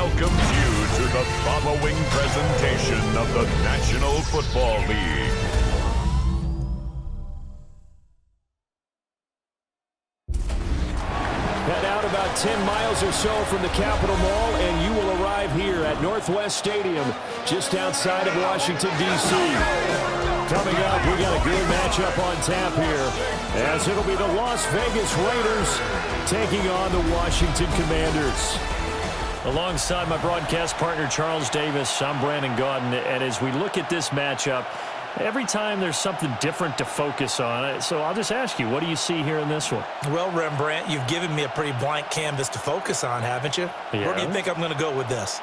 welcomes you to the following presentation of the National Football League. Head out about 10 miles or so from the Capitol Mall, and you will arrive here at Northwest Stadium, just outside of Washington, D.C. Coming up, we got a good matchup on tap here, as it'll be the Las Vegas Raiders taking on the Washington Commanders. Alongside my broadcast partner, Charles Davis, I'm Brandon Gaudin, and as we look at this matchup, every time there's something different to focus on. So I'll just ask you, what do you see here in this one? Well, Rembrandt, you've given me a pretty blank canvas to focus on, haven't you? Yeah. Where do you think I'm going to go with this?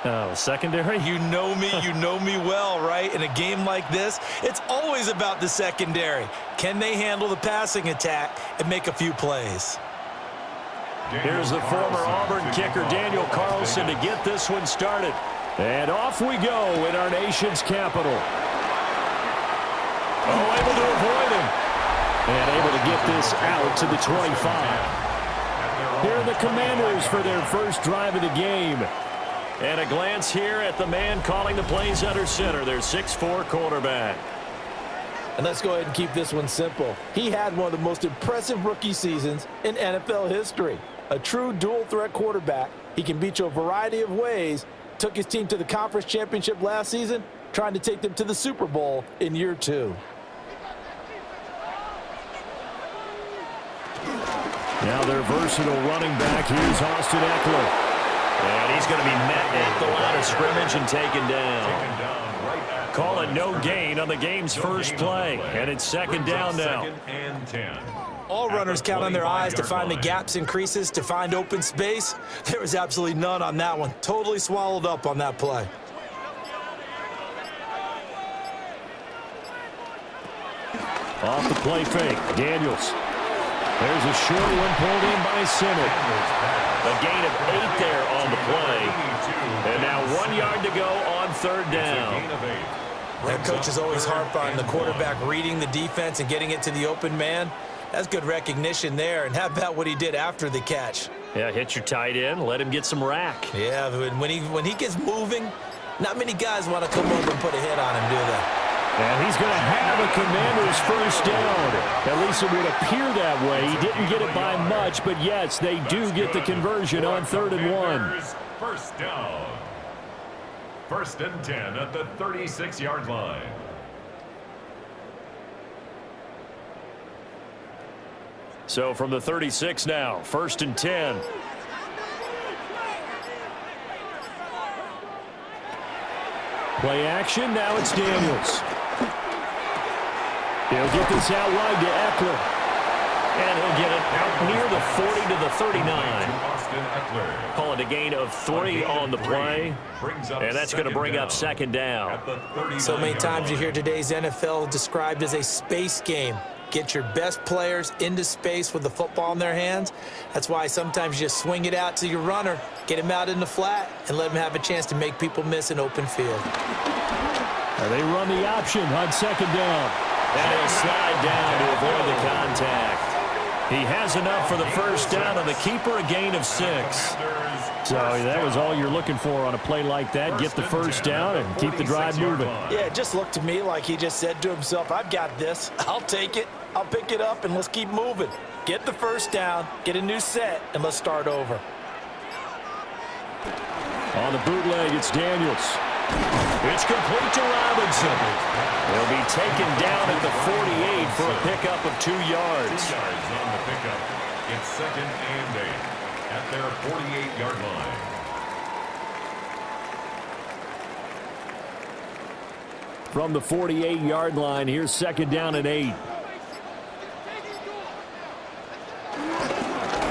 Oh, secondary? You know me well, right? In a game like this, it's always about the secondary. Can they handle the passing attack and make a few plays? Here's the former Auburn kicker, Daniel Carlson, to get this one started. And off we go in our nation's capital. Oh, able to avoid him. And able to get this out to the 25. Here are the Commanders for their first drive of the game. And a glance here at the man calling the plays under center, their 6'4" quarterback. And let's go ahead and keep this one simple. He had one of the most impressive rookie seasons in NFL history. A true dual-threat quarterback. He can beat you a variety of ways. Took his team to the conference championship last season, trying to take them to the Super Bowl in year 2. Now their versatile running back. Here's Austin Eckler. And he's going to be met at the line of scrimmage and taken down. Call it no gain on the game's first play. And it's second down now. All runners count on their eyes to find the gaps and creases, to find open space. There was absolutely none on that one. Totally swallowed up on that play. Off the play fake, Daniels. There's a short one pulled in by Simmons. A gain of 8 there on the play. And now 1 yard to go on third down. That coach is always harp on the quarterback reading the defense and getting it to the open man. That's good recognition there. And how about what he did after the catch? Yeah, hit your tight end, let him get some rack. Yeah, when he gets moving, not many guys want to come over and put a hit on him, do they? And he's going to have a Commanders first down. At least it would appear that way. He didn't get it by much, but yes, they do get the conversion on 3rd and 1. First down. 1st and 10 at the 36-yard line. So from the 36 now, 1st and 10. Play action, now it's Daniels. He'll get this out wide to Eckler. And he'll get it out near the 40 to the 39. Call it a gain of 3 on the play. And that's going to bring up second down. So many times you hear today's NFL described as a space game. Get your best players into space with the football in their hands. That's why sometimes you just swing it out to your runner, get him out in the flat, and let him have a chance to make people miss an open field. They run the option on second down. And he'll slide down to avoid the contact. He has enough for the first down, and the keeper a gain of 6. So that was all you're looking for on a play like that. Get the first down and keep the drive moving. Yeah, it just looked to me like he just said to himself, I've got this. I'll take it. I'll pick it up, and let's keep moving. Get the first down, get a new set, and let's start over. On the bootleg, it's Daniels. It's complete to Robinson. He'll be taken down at the 48 for a pickup of 2 yards. 2 yards on the pickup. It's 2nd and 8 at their 48-yard line. From the 48-yard line, here's 2nd down and 8.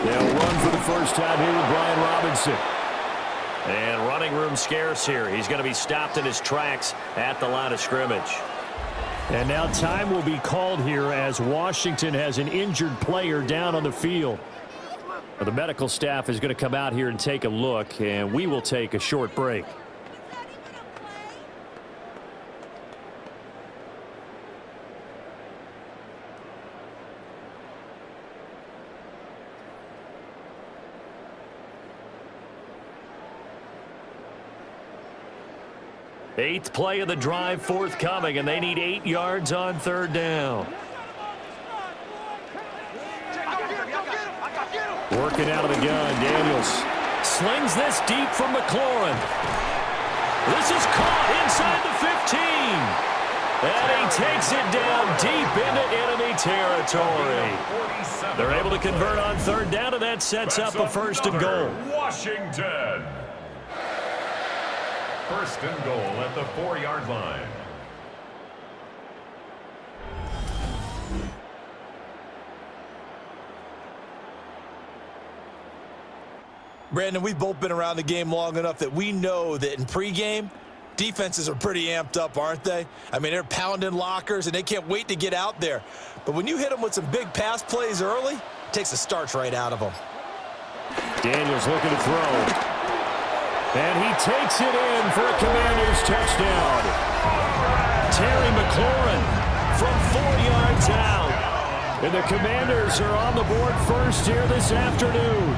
They'll run for the first time here with Brian Robinson. And running room scarce here. He's going to be stopped in his tracks at the line of scrimmage. And now time will be called here as Washington has an injured player down on the field. The medical staff is going to come out here and take a look, and we will take a short break. 8th play of the drive forthcoming, and they need 8 yards on 3rd down. Working out of the gun, Daniels slings this deep from McLaurin. This is caught inside the 15. And he takes it down deep into enemy territory. They're able to convert on 3rd down, and that sets up a 1st and goal. Washington. 1st and goal at the 4-yard line. Brandon, we've both been around the game long enough that we know that in pregame, defenses are pretty amped up, aren't they? I mean, they're pounding lockers, and they can't wait to get out there. But when you hit them with some big pass plays early, it takes the starch right out of them. Daniels looking to throw. And he takes it in for a Commanders touchdown. Terry McLaurin from 4 yards out. And the Commanders are on the board first here this afternoon.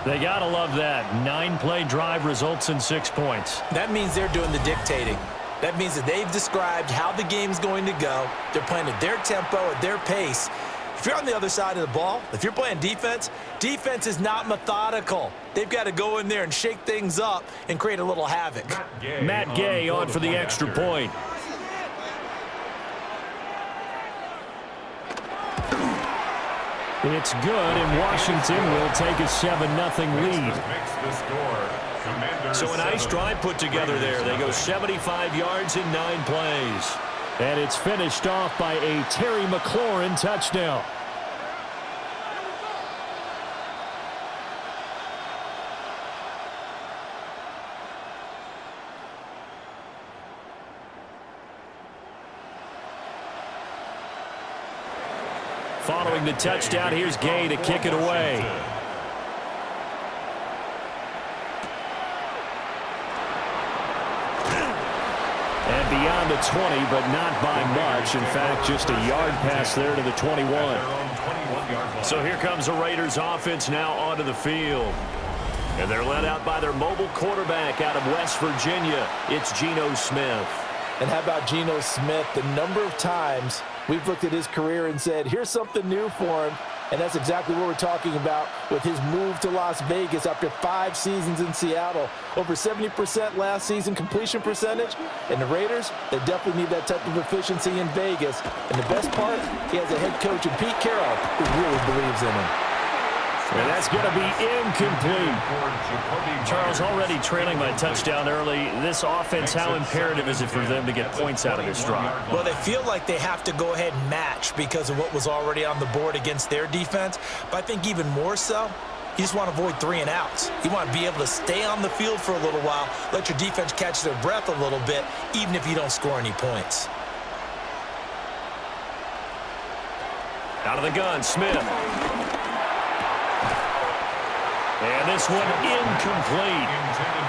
They got to love that. 9-play drive results in 6 points. That means they're doing the dictating. That means that they've described how the game's going to go. They're playing at their tempo, at their pace. If you're on the other side of the ball, if you're playing defense, defense is not methodical. They've got to go in there and shake things up and create a little havoc. Matt Gay on for the extra point. It's good, and Washington will take a 7-0 lead. So a nice drive put together there. They go 75 yards in 9 plays. And it's finished off by a Terry McLaurin touchdown. Following the touchdown, here's Gay to kick it away. And beyond the 20, but not by much. In fact, just a yard pass there to the 21. So here comes the Raiders offense now onto the field. And they're led out by their mobile quarterback out of West Virginia. It's Geno Smith. And how about Geno Smith? The number of times we've looked at his career and said, here's something new for him. And that's exactly what we're talking about with his move to Las Vegas after 5 seasons in Seattle. Over 70% last season completion percentage. And the Raiders, they definitely need that type of efficiency in Vegas. And the best part, he has a head coach in Pete Carroll who really believes in him. And that's going to be incomplete. Charles, already trailing by touchdown early. This offense, how imperative is it for them to get points out of this drive? Well, they feel like they have to go ahead and match because of what was already on the board against their defense. But I think even more so, you just want to avoid 3 and outs. You want to be able to stay on the field for a little while, let your defense catch their breath a little bit, even if you don't score any points. Out of the gun, Smith. And this one incomplete.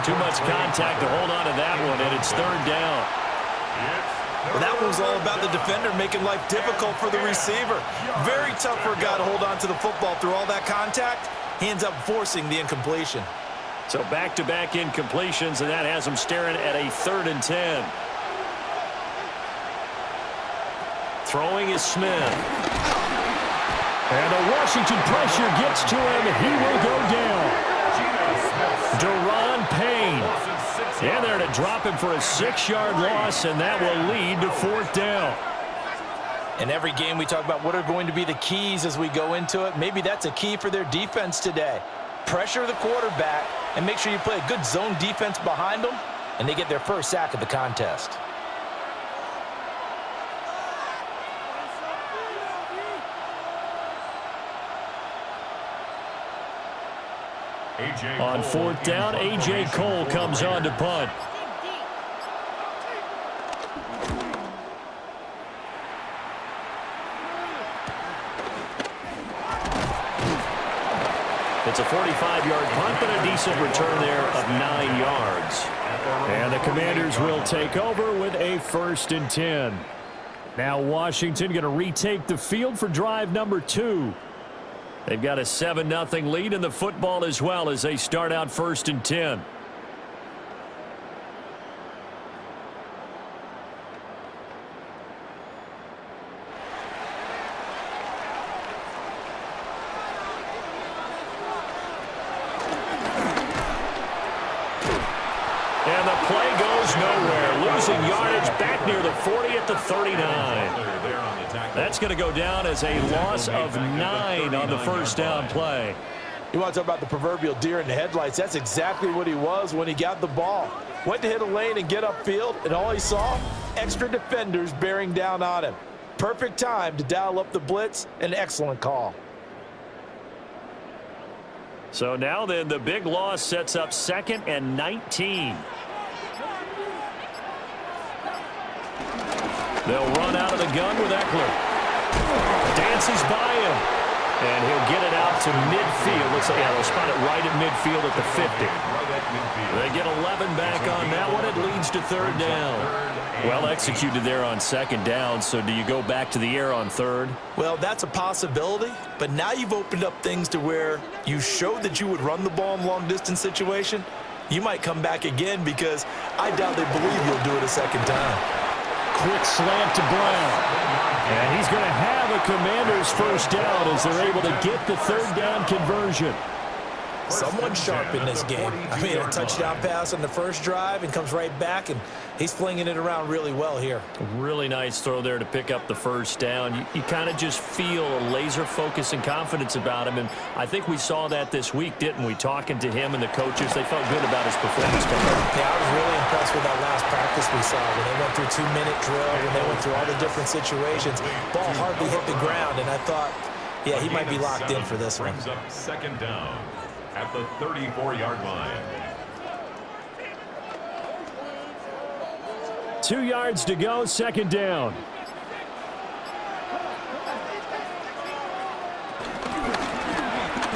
Too much contact to hold on to that one, and it's 3rd down. Well, that one was all about the defender making life difficult for the receiver. Very tough for a guy to hold on to the football through all that contact. He ends up forcing the incompletion. So back-to-back incompletions, and that has him staring at a 3rd and 10. Throwing is Smith. And the Washington pressure gets to him. He will go down. Deron Payne. And there to drop him for a 6-yard loss, and that will lead to 4th down. In every game we talk about what are going to be the keys as we go into it. Maybe that's a key for their defense today. Pressure the quarterback and make sure you play a good zone defense behind them, and they get their first sack of the contest. On 4th down, A.J. Cole comes on to punt. It's a 45-yard punt, but a decent return there of 9 yards. And the Commanders will take over with a 1st and 10. Now Washington going to retake the field for drive number 2. They've got a 7-0 lead in the football as well as they start out 1st and 10. losing yardage back near the 40 at the 39. That's going to go down as a loss of 9 on the first down play. You want to talk about the proverbial deer in the headlights? That's exactly what he was when he got the ball. Went to hit a lane and get upfield, and all he saw, extra defenders bearing down on him. Perfect time to dial up the blitz. An excellent call. So now then, the big loss sets up 2nd and 19. They'll run out of the gun with Eckler. Dances by him. And he'll get it out to midfield. Looks like they'll spot it right at midfield at the 50. They get 11 back on that one. It leads to 3rd down. Well executed there on 2nd down. So do you go back to the air on 3rd? Well, that's a possibility. But now you've opened up things to where you showed that you would run the ball in long-distance situation. You might come back again because I doubt they believe you'll do it a 2nd time. Quick slant to Brown. And he's going to have a Commander's first down as they're able to get the 3rd down conversion. Someone sharp in this game. I mean, a touchdown pass on the first drive and comes right back, and he's flinging it around really well here. A really nice throw there to pick up the first down. You kind of just feel a laser focus and confidence about him, and I think we saw that this week, didn't we? Talking to him and the coaches, they felt good about his performance coming up. Yeah, I was really impressed with that last practice we saw when they went through 2-minute drill, when they went through all the different situations. Ball hardly hit the ground, and I thought, yeah, he might be locked in for this one. 2nd down at the 34-yard line. 2 yards to go, 2nd down.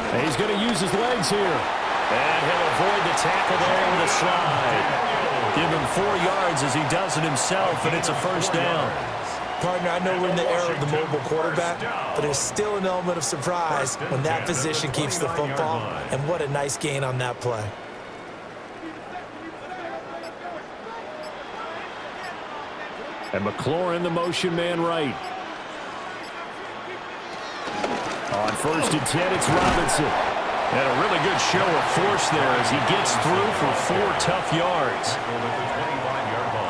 And he's going to use his legs here. And he'll avoid the tackle there with a slide. Give him 4 yards as he does it himself, and it's a first down. Partner, I know we're in the era of the mobile quarterback, but there's still an element of surprise when that position keeps the football, and what a nice gain on that play. And McLaurin, the motion man right. On 1st and 10, it's Robinson. And a really good show of force there as he gets through for 4 tough yards.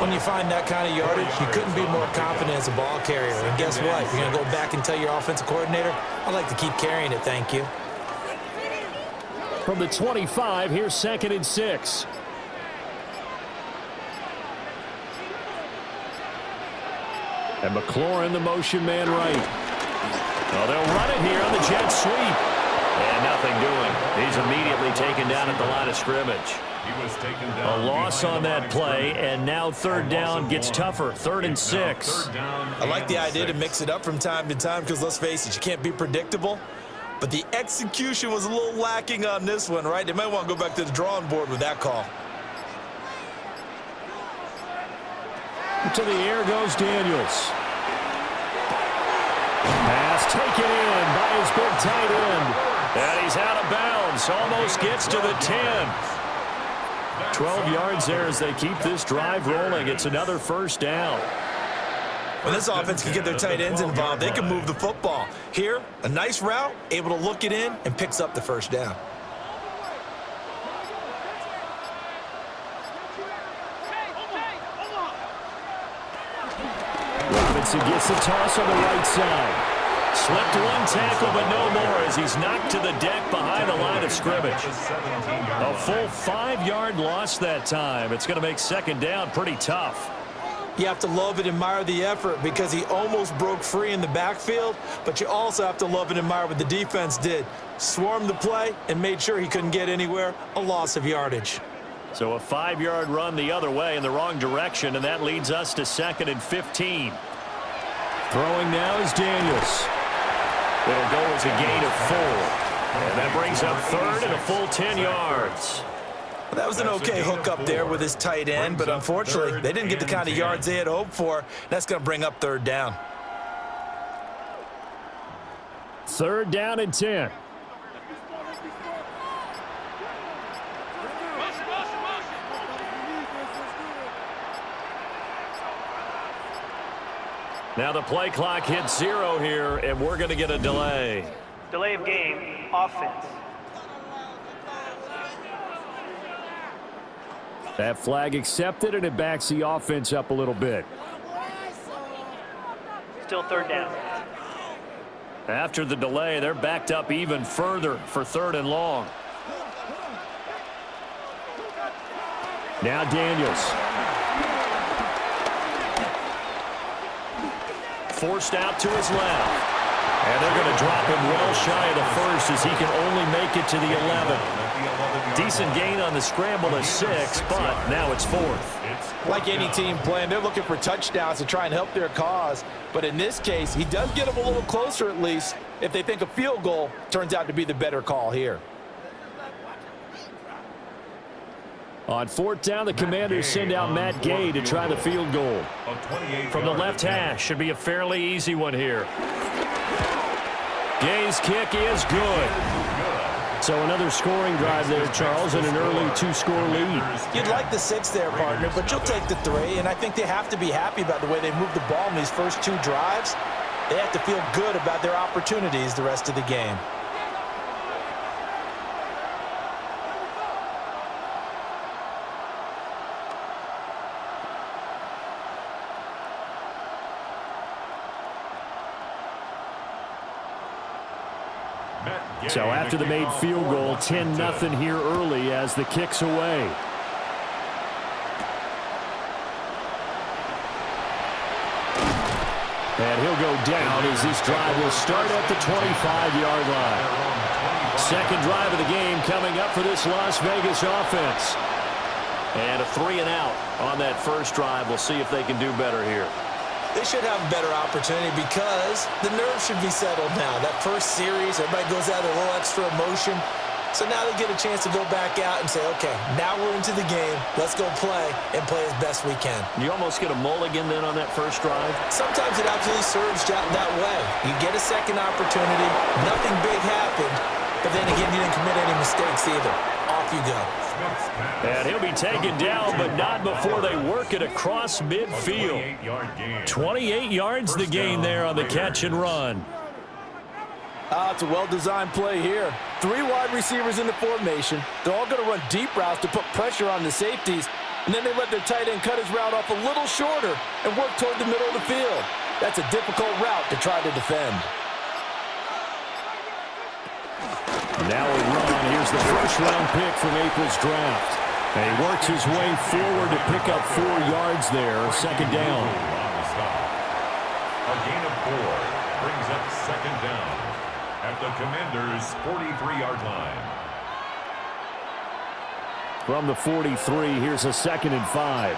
When you find that kind of yardage, you couldn't be more confident as a ball carrier. And guess what? You're going to go back and tell your offensive coordinator, I'd like to keep carrying it, thank you. From the 25, here's 2nd and 6. And McLaurin, the motion man right. Well, they'll run it here on the jet sweep. And nothing doing. He's immediately taken down at the line of scrimmage. A loss on that play, and now 3rd down gets tougher. 3rd and 6. I like the idea to mix it up from time to time because, let's face it, you can't be predictable. But the execution was a little lacking on this one, right? They might want to go back to the drawing board with that call. To the air goes Daniels. Pass taken in by his big tight end. And he's out of bounds. Almost gets to the 10. 12 yards there as they keep this drive rolling. It's another first down. When this offense can get their tight ends involved, they can move the football. Here, a nice route, able to look it in, and picks up the first down. Robinson gets the toss on the right side. Slipped one tackle, but no more as he's knocked to the deck behind the line of scrimmage. A full 5-yard loss that time. It's going to make 2nd down pretty tough. You have to love and admire the effort because he almost broke free in the backfield, but you also have to love and admire what the defense did. Swarmed the play and made sure he couldn't get anywhere. A loss of yardage. So a 5-yard run the other way in the wrong direction, and that leads us to 2nd and 15. Throwing now is Daniels. It'll go as a gain of 4. And that brings up 3rd and a full 10 yards. Well, that was an okay hook up there with his tight end, but unfortunately, they didn't get the kind of yards they had hoped for. That's going to bring up 3rd down. 3rd down and 10. Now the play clock hits 0 here, and we're going to get a delay. Delay of game, offense. That flag accepted, and it backs the offense up a little bit. Still third down. After the delay, they're backed up even further for 3rd and long. Now Daniels. Forced out to his left. And they're going to drop him well shy of the first as he can only make it to the 11. Decent gain on the scramble of 6, but now it's 4th. Like any team playing, they're looking for touchdowns to try and help their cause. But in this case, he does get them a little closer at least if they think a field goal turns out to be the better call here. On 4th down, the Commanders send out Matt Gay to try the field goal. From the left hash, should be a fairly easy one here. Gay's kick is good. So another scoring drive there, Charles, and an early 2-score lead. You'd like the 6 there, partner, but you'll take the 3, and I think they have to be happy about the way they moved the ball in these first 2 drives. They have to feel good about their opportunities the rest of the game. So after the made field goal, 10-0 here early as the kick's away. And he'll go down as this drive will start at the 25-yard line. Second drive of the game coming up for this Las Vegas offense. And a 3-and-out on that first drive. We'll see if they can do better here. They should have a better opportunity because the nerves should be settled now. That first series, everybody goes out with a little extra emotion. So now they get a chance to go back out and say, okay, now we're into the game. Let's go play and play as best we can. You almost get a mulligan then on that first drive? Sometimes it absolutely serves that way. You get a second opportunity. Nothing big happened. But then again, you didn't commit any mistakes either. Off you go. And he'll be taken down, but not before they work it across midfield. 28 yards the gain there on the catch and run. It's a well-designed play here. 3 wide receivers in the formation. They're all going to run deep routes to put pressure on the safeties. And then they let their tight end cut his route off a little shorter and work toward the middle of the field. That's a difficult route to try to defend. Now a run. Here's the first-round pick from April's draft. And he works his way forward to pick up 4 yards there. Second down. A gain of 4 brings up second down at the Commanders' 43-yard line. From the 43, here's a 2nd and 5.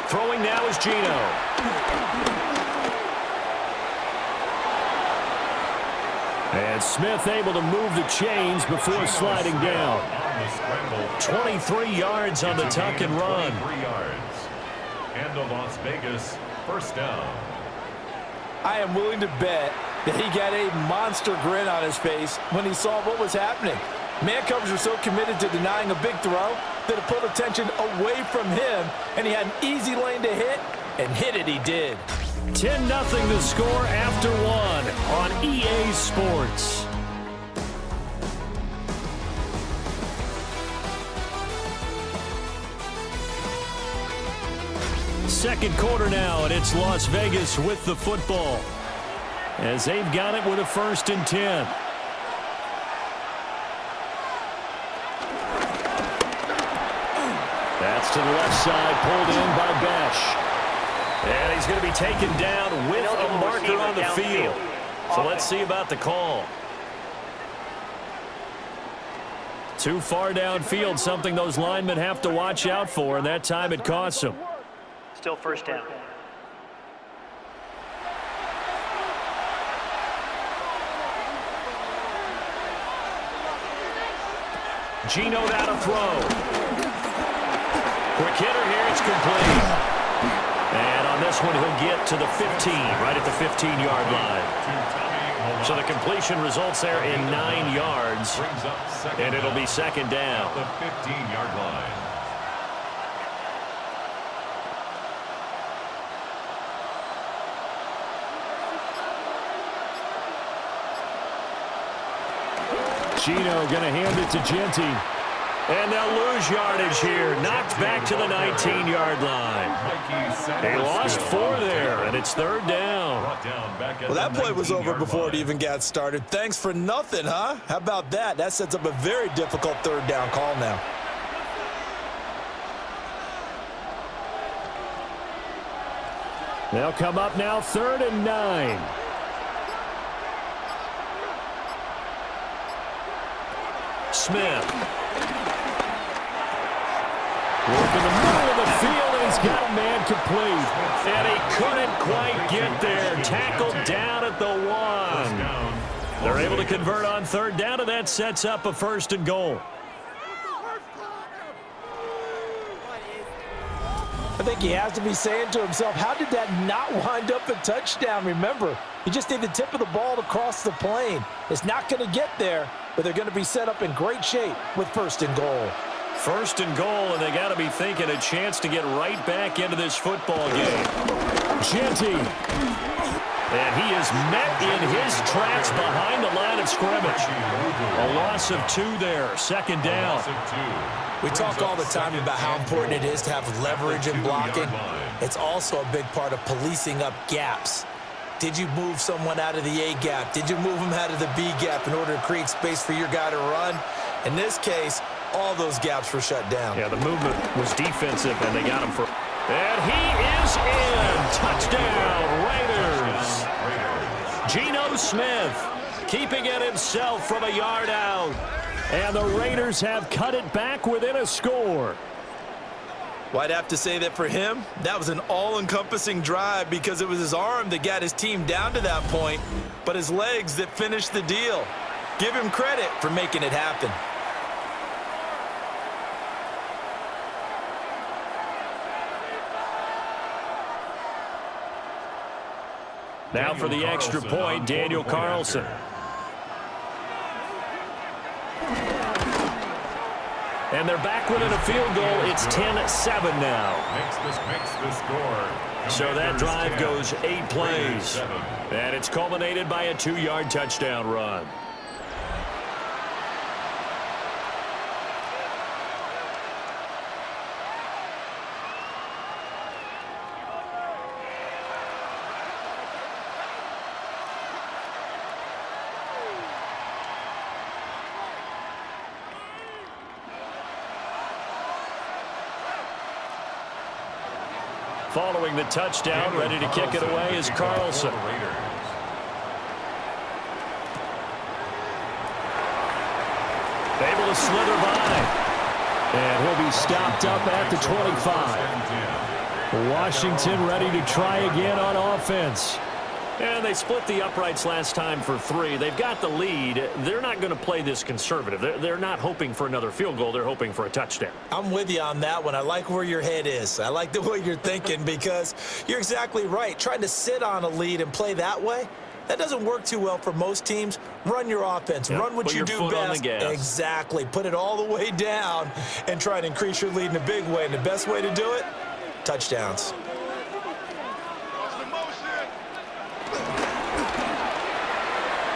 Throwing now is Geno. And Smith able to move the chains before sliding down. 23 yards on the tuck and run. 23 yards. And a Las Vegas first down. I am willing to bet that he got a monster grin on his face when he saw what was happening. Man coverage were so committed to denying a big throw that it pulled attention away from him, and he had an easy lane to hit, and hit it he did. 10-0 the score after 1 on EA Sports. Second quarter now, and it's Las Vegas with the football as they've got it with a 1st and 10. That's to the left side, pulled in by Besh. And he's going to be taken down with a marker on the field. So let's see about the call. Too far downfield, something those linemen have to watch out for, and that time it costs them. Still first down. Geno now to throw. Quick hitter here, it's complete. And on this one, he'll get to the 15, right at the 15-yard line. So the completion results there in 9 yards, and it'll be second down. The 15-yard line. Gino going to hand it to Genty. And they'll lose yardage here. Knocked back to the 19-yard line. They lost 4 there, and it's 3rd down. Well, that play was over before it even got started. Thanks for nothing, huh? How about that? That sets up a very difficult 3rd down call now. They'll come up now 3rd and 9. Smith. Work in the middle of the field, and he's got a man complete. And he couldn't quite get there. Tackled down at the 1. They're able to convert on 3rd down, and that sets up a 1st and goal. I think he has to be saying to himself, how did that not wind up a touchdown? Remember, you just need the tip of the ball to cross the plane. It's not going to get there, but they're going to be set up in great shape with 1st and goal. 1st and goal, and they got to be thinking a chance to get right back into this football game. Genty. And he is met in his tracks behind the line of scrimmage. A loss of 2 there, 2nd down. We talk all the time about how important it is to have leverage in blocking. It's also a big part of policing up gaps. Did you move someone out of the A gap? Did you move him out of the B gap in order to create space for your guy to run? In this case, all those gaps were shut down. Yeah, the movement was defensive, and they got him for... And he is in! Touchdown, Raiders! Geno Smith keeping it himself from a yard out. And the Raiders have cut it back within a score. Well, I'd have to say that for him, that was an all-encompassing drive because it was his arm that got his team down to that point, but his legs that finished the deal. Give him credit for making it happen. Now for the extra point, Daniel Carlson. And they're back within a field goal. It's 10-7 now. Makes the score. So that drive goes 8 plays. And it's culminated by a 2-yard touchdown run. Following the touchdown, ready to kick it away is Carlson. Able to slither by. And he'll be stopped up at the 25. Washington ready to try again on offense. And they split the uprights last time for 3. They've got the lead. They're not going to play this conservative. They're not hoping for another field goal. They're hoping for a touchdown. I'm with you on that one. I like where your head is. I like the way you're thinking because you're exactly right. Trying to sit on a lead and play that way, that doesn't work too well for most teams. Run your offense. Yep. Run what you do best. Exactly. Put it all the way down and try and increase your lead in a big way. And the best way to do it, touchdowns.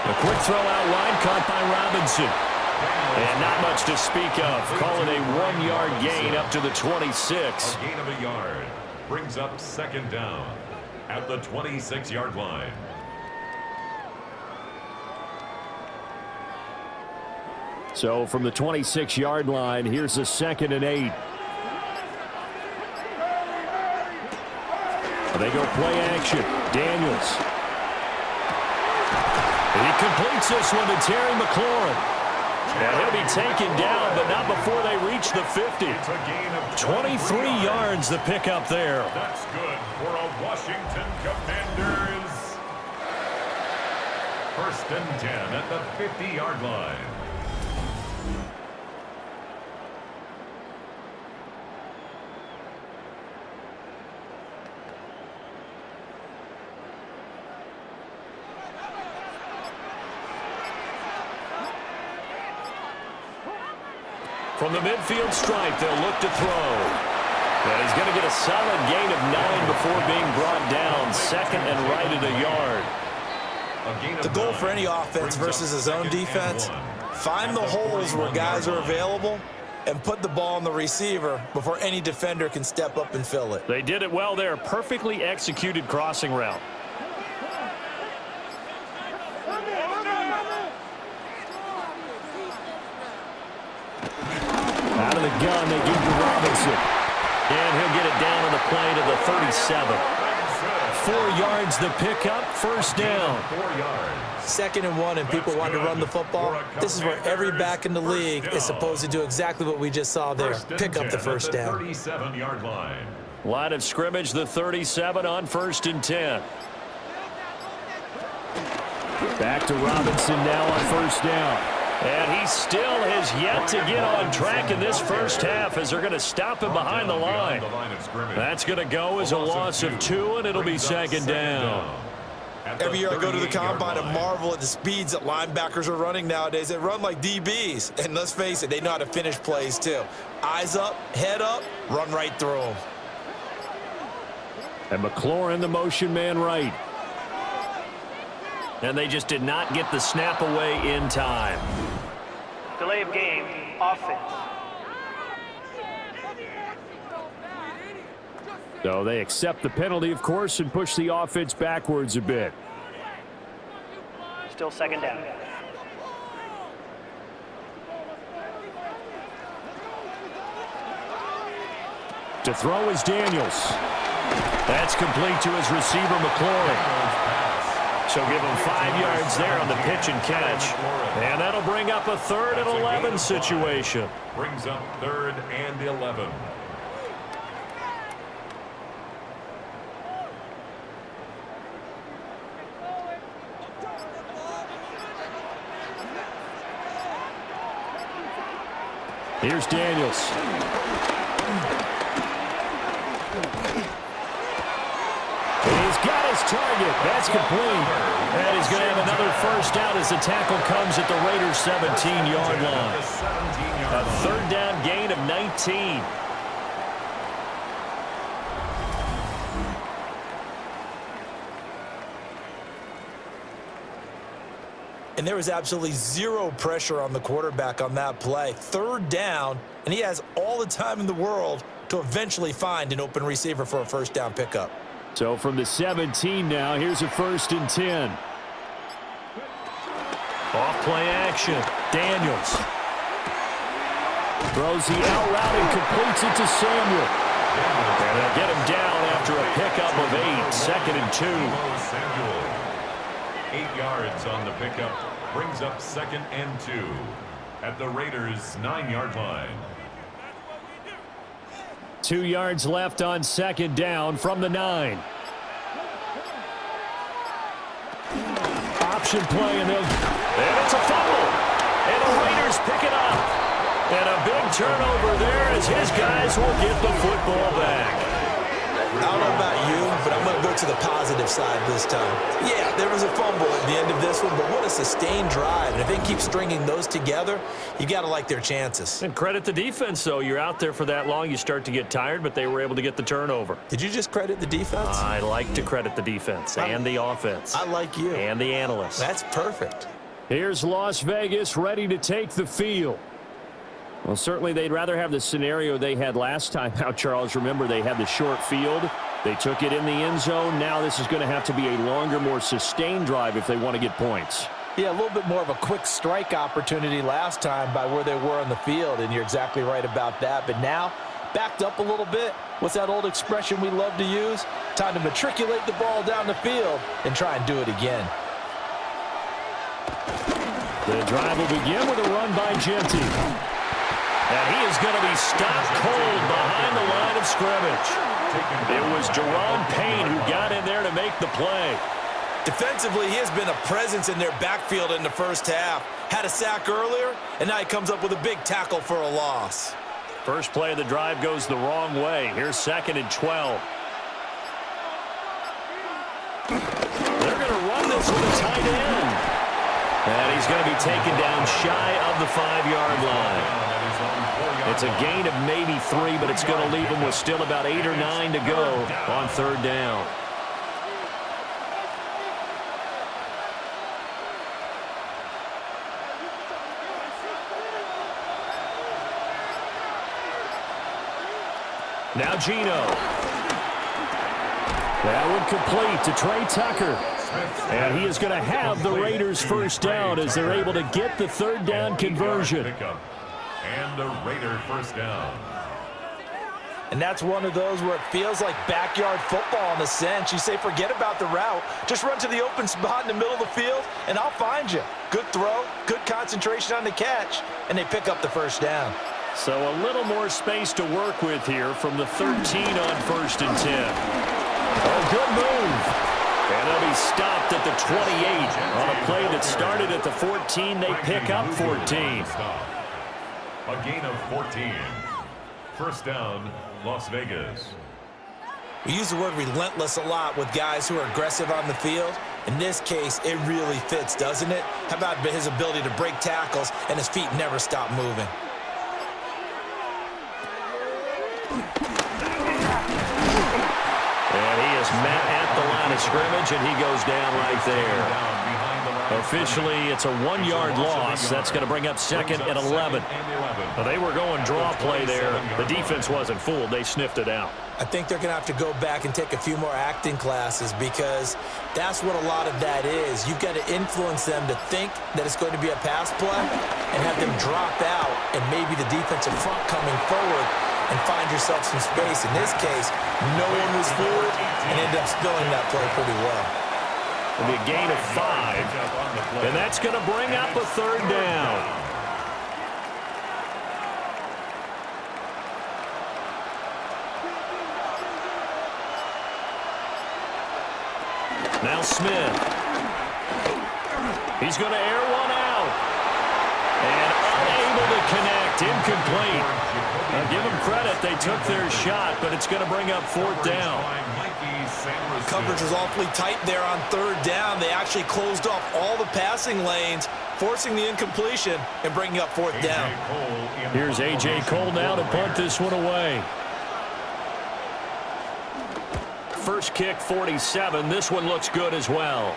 A quick throw out wide, caught by Robinson. And not much to speak of. Call it a 1-yard gain up to the 26. A gain of a yard brings up 2nd down at the 26-yard line. So from the 26-yard line, here's a 2nd and 8. They go play action. Daniels. He completes this one to Terry McLaurin. And he'll be taken down, but not before they reach the 50. 23 yards the pickup there. That's good for a Washington Commanders. 1st and 10 at the 50-yard line. From the midfield stripe, they'll look to throw. And he's going to get a solid gain of 9 before being brought down. 2nd and right at a yard. The goal for any offense versus his own defense, Find the holes where guys are available and put the ball on the receiver before any defender can step up and fill it. They did it well there. Perfectly executed crossing route. Out of the gun, they give to Robinson. And he'll get it down on the play to the 37. 4 yards the pickup, first down. 4 yards. 2nd and 1, and people want to run the football. This is where every back in the league is supposed to do exactly what we just saw there. Pick up the first down. 37-yard line. Line of scrimmage, the 37 on 1st and 10. Back to Robinson now on 1st down. And he still has yet to get on track in this first half as they're going to stop him behind the line. That's going to go as a loss of 2, and it'll be 2nd down. Every year I go to the combine and marvel at the speeds that linebackers are running nowadays. They run like DBs. And let's face it, they know how to finish plays too. Eyes up, head up, run right through them. And McLaurin, the motion man right. And they just did not get the snap away in time. Delay of game, offense. So they accept the penalty, of course, and push the offense backwards a bit. Still 2nd down. To throw is Daniels. That's complete to his receiver, McLaurin. So give him 5 yards there on the pitch and catch. And that'll bring up a 3rd and 11 situation. Brings up 3rd and 11. Here's Daniels. He's got his target. That's complete. And he's going to have another first down as the tackle comes at the Raiders' 17-yard line. A 3rd down gain of 19. And there was absolutely zero pressure on the quarterback on that play. 3rd down, and he has all the time in the world to eventually find an open receiver for a first down pickup. So from the 17 now, here's a 1st and 10. Off play action. Daniels throws the out route and completes it to Samuel. And they'll get him down after a pickup of 8. 2nd and 2. Samuel. 8 yards on the pickup. Brings up 2nd and 2 at the Raiders' 9-yard line. 2 yards left on 2nd down from the 9. Option play, and it's a fumble. And the Raiders pick it up. And a big turnover there as his guys will get the football back. I don't know about you, but I'm going to go to the positive side this time. Yeah, there was a fumble at the end of this one, but what a sustained drive. And if they keep stringing those together, you got to like their chances. And credit the defense, though. You're out there for that long, you start to get tired, but they were able to get the turnover. Did you just credit the defense? I like to credit the defense and the offense. I like you. And the analysts. That's perfect. Here's Las Vegas ready to take the field. Well, certainly they'd rather have the scenario they had last time out, Charles. Remember, they had the short field. They took it in the end zone. Now this is going to have to be a longer, more sustained drive if they want to get points. Yeah, a little bit more of a quick strike opportunity last time by where they were on the field, and you're exactly right about that. But now, backed up a little bit. What's that old expression we love to use? Time to matriculate the ball down the field and try and do it again. The drive will begin with a run by Genty. And he is going to be stopped cold behind the line of scrimmage. It was Jerron Payne who got in there to make the play. Defensively, he has been a presence in their backfield in the first half. Had a sack earlier, and now he comes up with a big tackle for a loss. First play of the drive goes the wrong way. Here's 2nd and 12. They're going to run this with a tight end. And he's going to be taken down shy of the 5-yard line. It's a gain of maybe 3, but it's going to leave him with still about 8 or 9 to go on 3rd down. Now Gino. That one complete to Trey Tucker. And he is going to have the Raiders first down as they're able to get the third down conversion. And the Raider first down. And that's one of those where it feels like backyard football in a sense. You say, forget about the route. Just run to the open spot in the middle of the field, and I'll find you. Good throw, good concentration on the catch, and they pick up the first down. So a little more space to work with here from the 13 on 1st and 10. Oh, good move. And they'll be stopped at the 28. On a play that started at the 14, they pick up 14. A gain of 14. First down, Las Vegas. We use the word relentless a lot with guys who are aggressive on the field. In this case, it really fits, doesn't it? How about his ability to break tackles and his feet never stop moving? And he is met at the line of scrimmage, and he goes down right there. Officially, it's a 1-yard loss. That's going to bring up 2nd and 11. Well, they were going draw play there. The defense wasn't fooled. They sniffed it out. I think they're going to have to go back and take a few more acting classes because that's what a lot of that is. You've got to influence them to think that it's going to be a pass play and have them drop out and maybe the defensive front coming forward and find yourself some space. In this case, no one was fooled and ended up spilling that play pretty well. It'll be a gain of 5, and that's going to bring up a third down. Now Smith. He's going to air one out. And unable to connect. Incomplete. Now give them credit. They took their shot, but it's going to bring up 4th down. Coverage was awfully tight there on 3rd down. They actually closed off all the passing lanes, forcing the incompletion and bringing up 4th down. Here's A.J. Cole now to punt this one away. First kick, 47. This one looks good as well.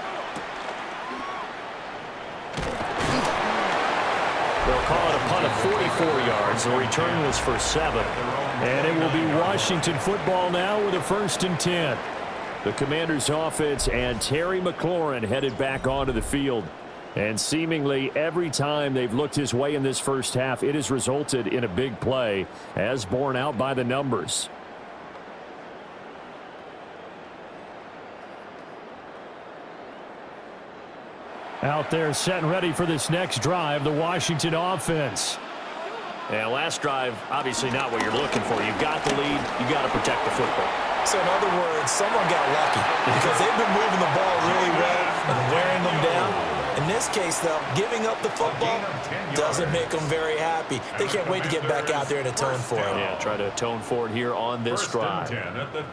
They'll call it a punt of 44 yards. The return was for 7. And it will be Washington football now with a 1st and 10. The Commanders' offense and Terry McLaurin headed back onto the field. And seemingly every time they've looked his way in this first half, it has resulted in a big play, as borne out by the numbers. Out there set and ready for this next drive, the Washington offense. And last drive, obviously not what you're looking for. You've got the lead. You've got to protect the football. So in other words, someone got lucky because they've been moving the ball really well and wearing them down. In this case, though, giving up the football doesn't make them very happy. They can't wait to get back out there and atone for it. Yeah, try to atone for it here on this drive.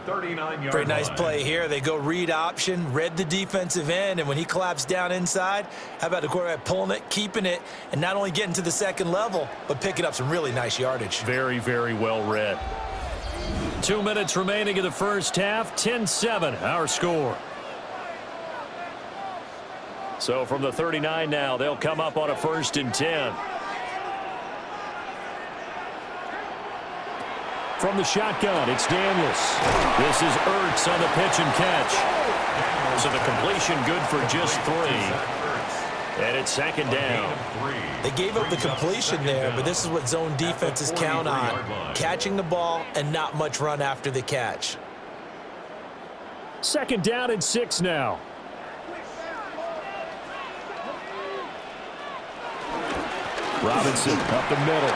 Very nice play here. They go read option, read the defensive end, and when he collapsed down inside, how about the quarterback pulling it, keeping it, and not only getting to the 2nd level, but picking up some really nice yardage. Very, very well read. 2 minutes remaining in the first half. 10-7, our score. So from the 39 now, they'll come up on a 1st and 10. From the shotgun, it's Daniels. This is Ertz on the pitch and catch. So the completion good for just 3. And it's 2nd down. They gave up the completion there, but this is what zone defenses count on. Catching the ball and not much run after the catch. 2nd down and 6 now. Robinson up the middle.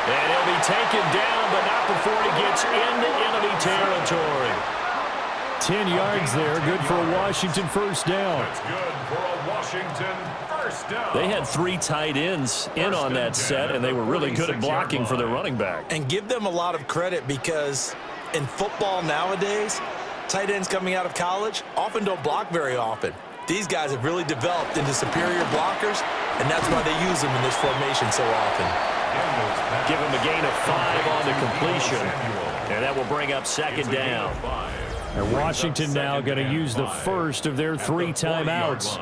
And he'll be taken down, but not before he gets into enemy territory. 10 yards there, good for a Washington first down. That's good for a Washington first down. They had 3 tight ends in on that set, and they were really good at blocking for their running back. And give them a lot of credit because in football nowadays, tight ends coming out of college often don't block very often. These guys have really developed into superior blockers, and that's why they use them in this formation so often. Give him a gain of 5 on the completion, and that will bring up 2nd down. And Washington now going to use the first of their 3 timeouts,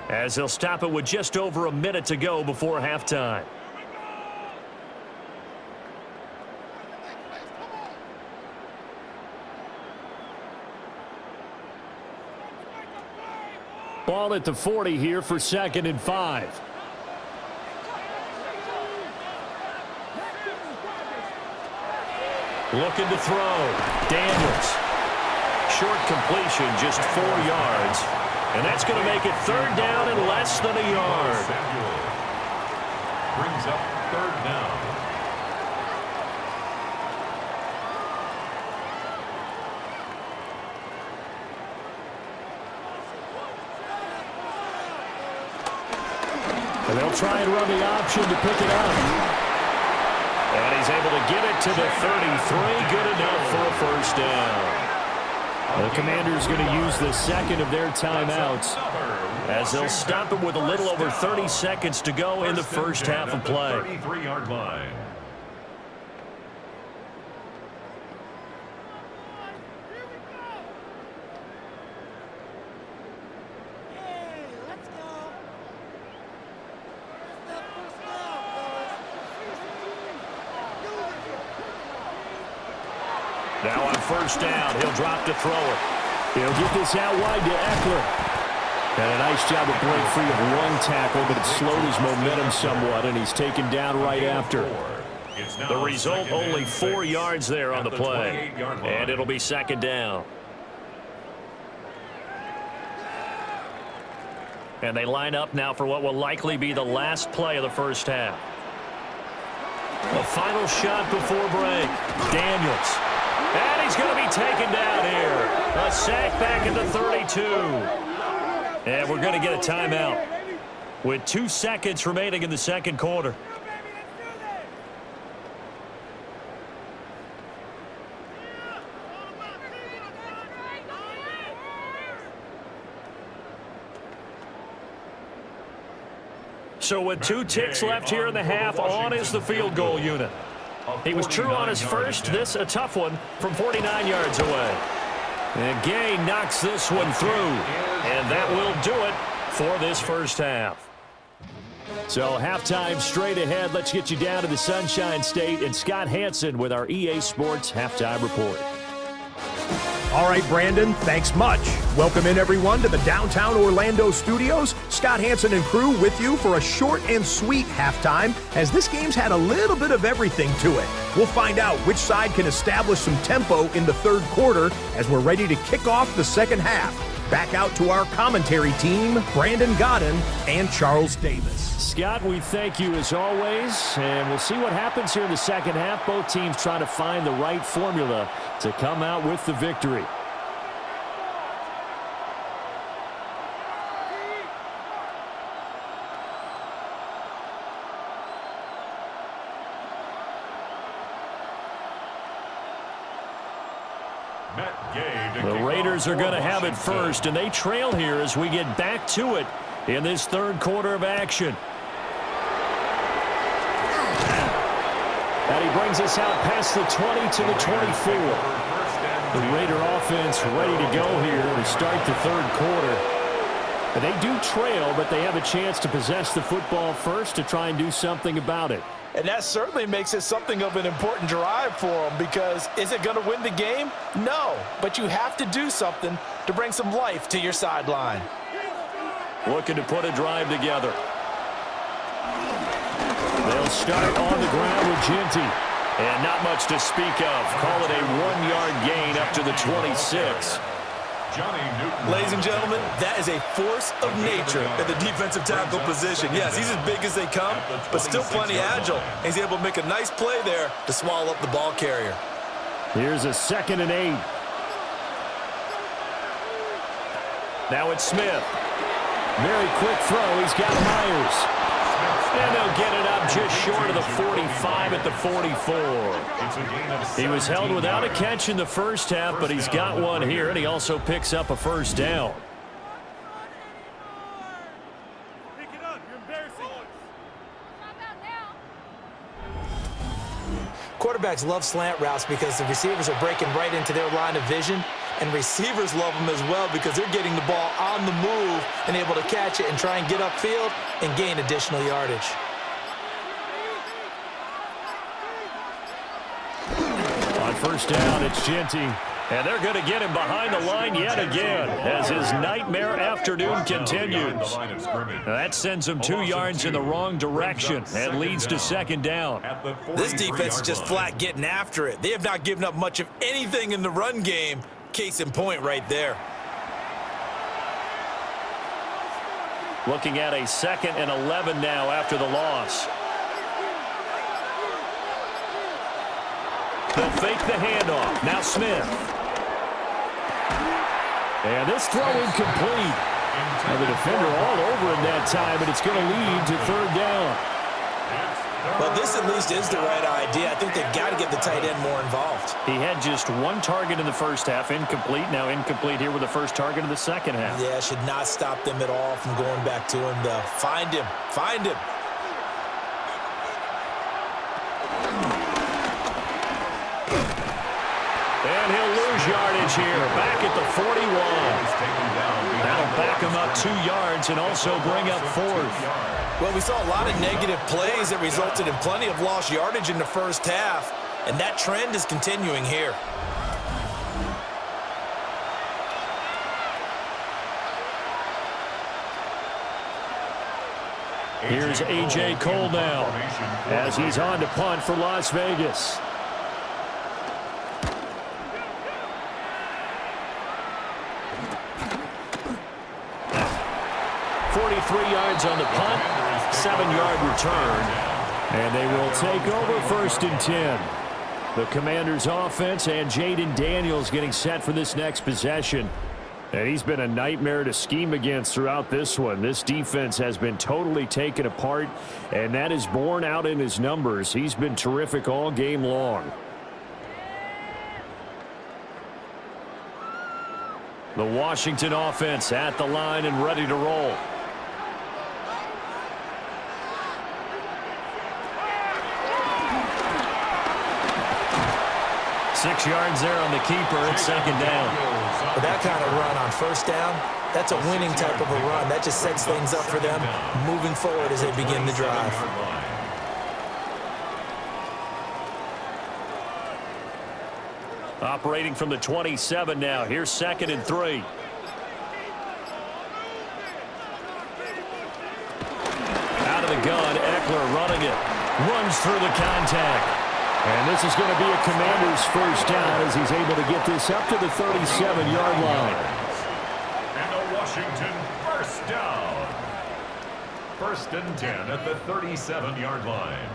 as they'll stop it with just over a minute to go before halftime. Ball at the 40 here for 2nd and 5. Looking to throw. Daniels. Short completion, just 4 yards. And that's going to make it 3rd down and less than a yard. Brings up 3rd down. And they'll try and run the option to pick it up. And he's able to get it to the 33. Good enough for a 1st down. The Commanders going to use the 2nd of their timeouts as they'll stop it with a little over 30 seconds to go in the first half of play. 33-yard line. Now on 1st down, he'll drop to throw it. He'll get this out wide to Eckler. And a nice job of break free of one tackle, but it slowed his momentum somewhat, and he's taken down right after. The result, only 4 yards there on the play. And it'll be 2nd down. And they line up now for what will likely be the last play of the first half. The final shot before break. Daniels. And he's going to be taken down here. A sack back at the 32. And we're going to get a timeout with 2 seconds remaining in the 2nd quarter. So with 2 ticks left here in the half, on is the field goal unit. He was true on his first. This a tough one from 49 yards away. And Gay knocks this one through. And that will do it for this first half. So halftime straight ahead. Let's get you down to the Sunshine State and Scott Hansen with our EA Sports Halftime Report. All right, Brandon, thanks much. Welcome in, everyone, to the downtown Orlando studios. Scott Hansen and crew with you for a short and sweet halftime, as this game's had a little bit of everything to it. We'll find out which side can establish some tempo in the 3rd quarter as we're ready to kick off the 2nd half. Back out to our commentary team, Brandon Godden and Charles Davis. Scott, we thank you as always, and we'll see what happens here in the 2nd half. Both teams trying to find the right formula to come out with the victory. The Raiders are going to have it first, and they trail here as we get back to it in this 3rd quarter of action. And he brings us out past the 20 to the 24. The Raider offense ready to go here to start the 3rd quarter. And they do trail, but they have a chance to possess the football first to try and do something about it. And that certainly makes it something of an important drive for them, because is it going to win the game? No, but you have to do something to bring some life to your sideline. Looking to put a drive together. They'll start on the ground with Ginty. And not much to speak of. Call it a 1-yard gain up to the 26. Ladies and gentlemen, that is a force of nature at the defensive tackle position. Yes, he's as big as they come, but still plenty agile. He's able to make a nice play there to swallow up the ball carrier. Here's a 2nd and 8. Now it's Smith. Very quick throw. He's got Myers. And they'll get it up just short of the 45 at the 44. He was held without a catch in the first half, but he's got one here, and he also picks up a 1st down. Quarterbacks love slant routes because the receivers are breaking right into their line of vision, and receivers love them as well because they're getting the ball on the move and able to catch it and try and get upfield and gain additional yardage. On 1st down, it's Ginty. And they're going to get him behind the line yet again as his nightmare afternoon continues. That sends him 2 yards in the wrong direction and leads to second down. This defense is just flat getting after it. They have not given up much of anything in the run game. Case in point right there. Looking at a 2nd and 11 now after the loss. They'll fake the handoff. Now Smith. And this throw incomplete. And the defender all over him that time, and it's going to lead to 3rd down. Well, this at least is the right idea. I think they've got to get the tight end more involved. He had just 1 target in the first half, incomplete. Now incomplete here with the first target of the second half. Yeah, should not stop them at all from going back to him, though. Find him. Find him. And he'll lose yardage here. Back at the 41. That'll back him up 2 yards and also bring up 4th. Well, we saw a lot of negative plays that resulted in plenty of lost yardage in the first half, and that trend is continuing here. Here's A.J. Cole now as he's on to punt for Las Vegas. Yards on the punt, 7-yard return, and they will take over 1st and 10. The Commanders' offense and Jaden Daniels getting set for this next possession. And he's been a nightmare to scheme against throughout this one. This defense has been totally taken apart, and that is borne out in his numbers. He's been terrific all game long. The Washington offense at the line and ready to roll. Six yards there on the keeper. It's 2nd down. But that kind of run on 1st down, that's a winning type of a run. That just sets things up for them moving forward as they begin the drive. Operating from the 27 now. Here's 2nd and 3. Out of the gun, Eckler running it. Runs through the contact. And this is going to be a Commander's 1st down as he's able to get this up to the 37-yard line. And a Washington 1st down. 1st and 10 at the 37-yard line.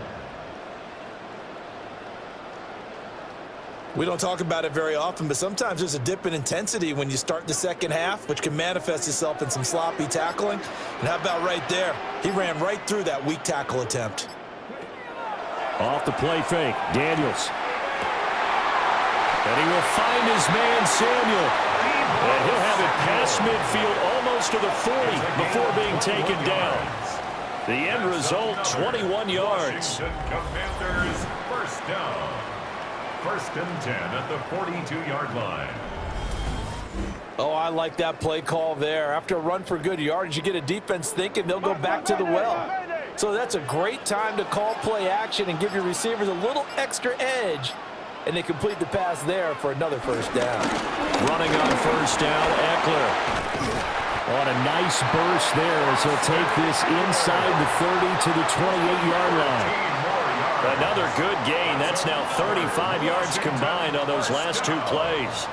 We don't talk about it very often, but sometimes there's a dip in intensity when you start the second half, which can manifest itself in some sloppy tackling. And how about right there? He ran right through that weak tackle attempt. Off the play fake, Daniels. And he will find his man, Samuel. And he'll have it past midfield almost to the 40 before being taken down. The end result, 21 yards. Commanders 1st down. 1st and 10 at the 42-yard line. Oh, I like that play call there. After a run for good yardage, you get a defense thinking they'll go back to the well. So that's a great time to call play action and give your receivers a little extra edge. And they complete the pass there for another 1st down. Running on 1st down, Eckler. On a nice burst there as he'll take this inside the 30 to the 28-yard line. Another good gain. That's now 35 yards combined on those last 2 plays.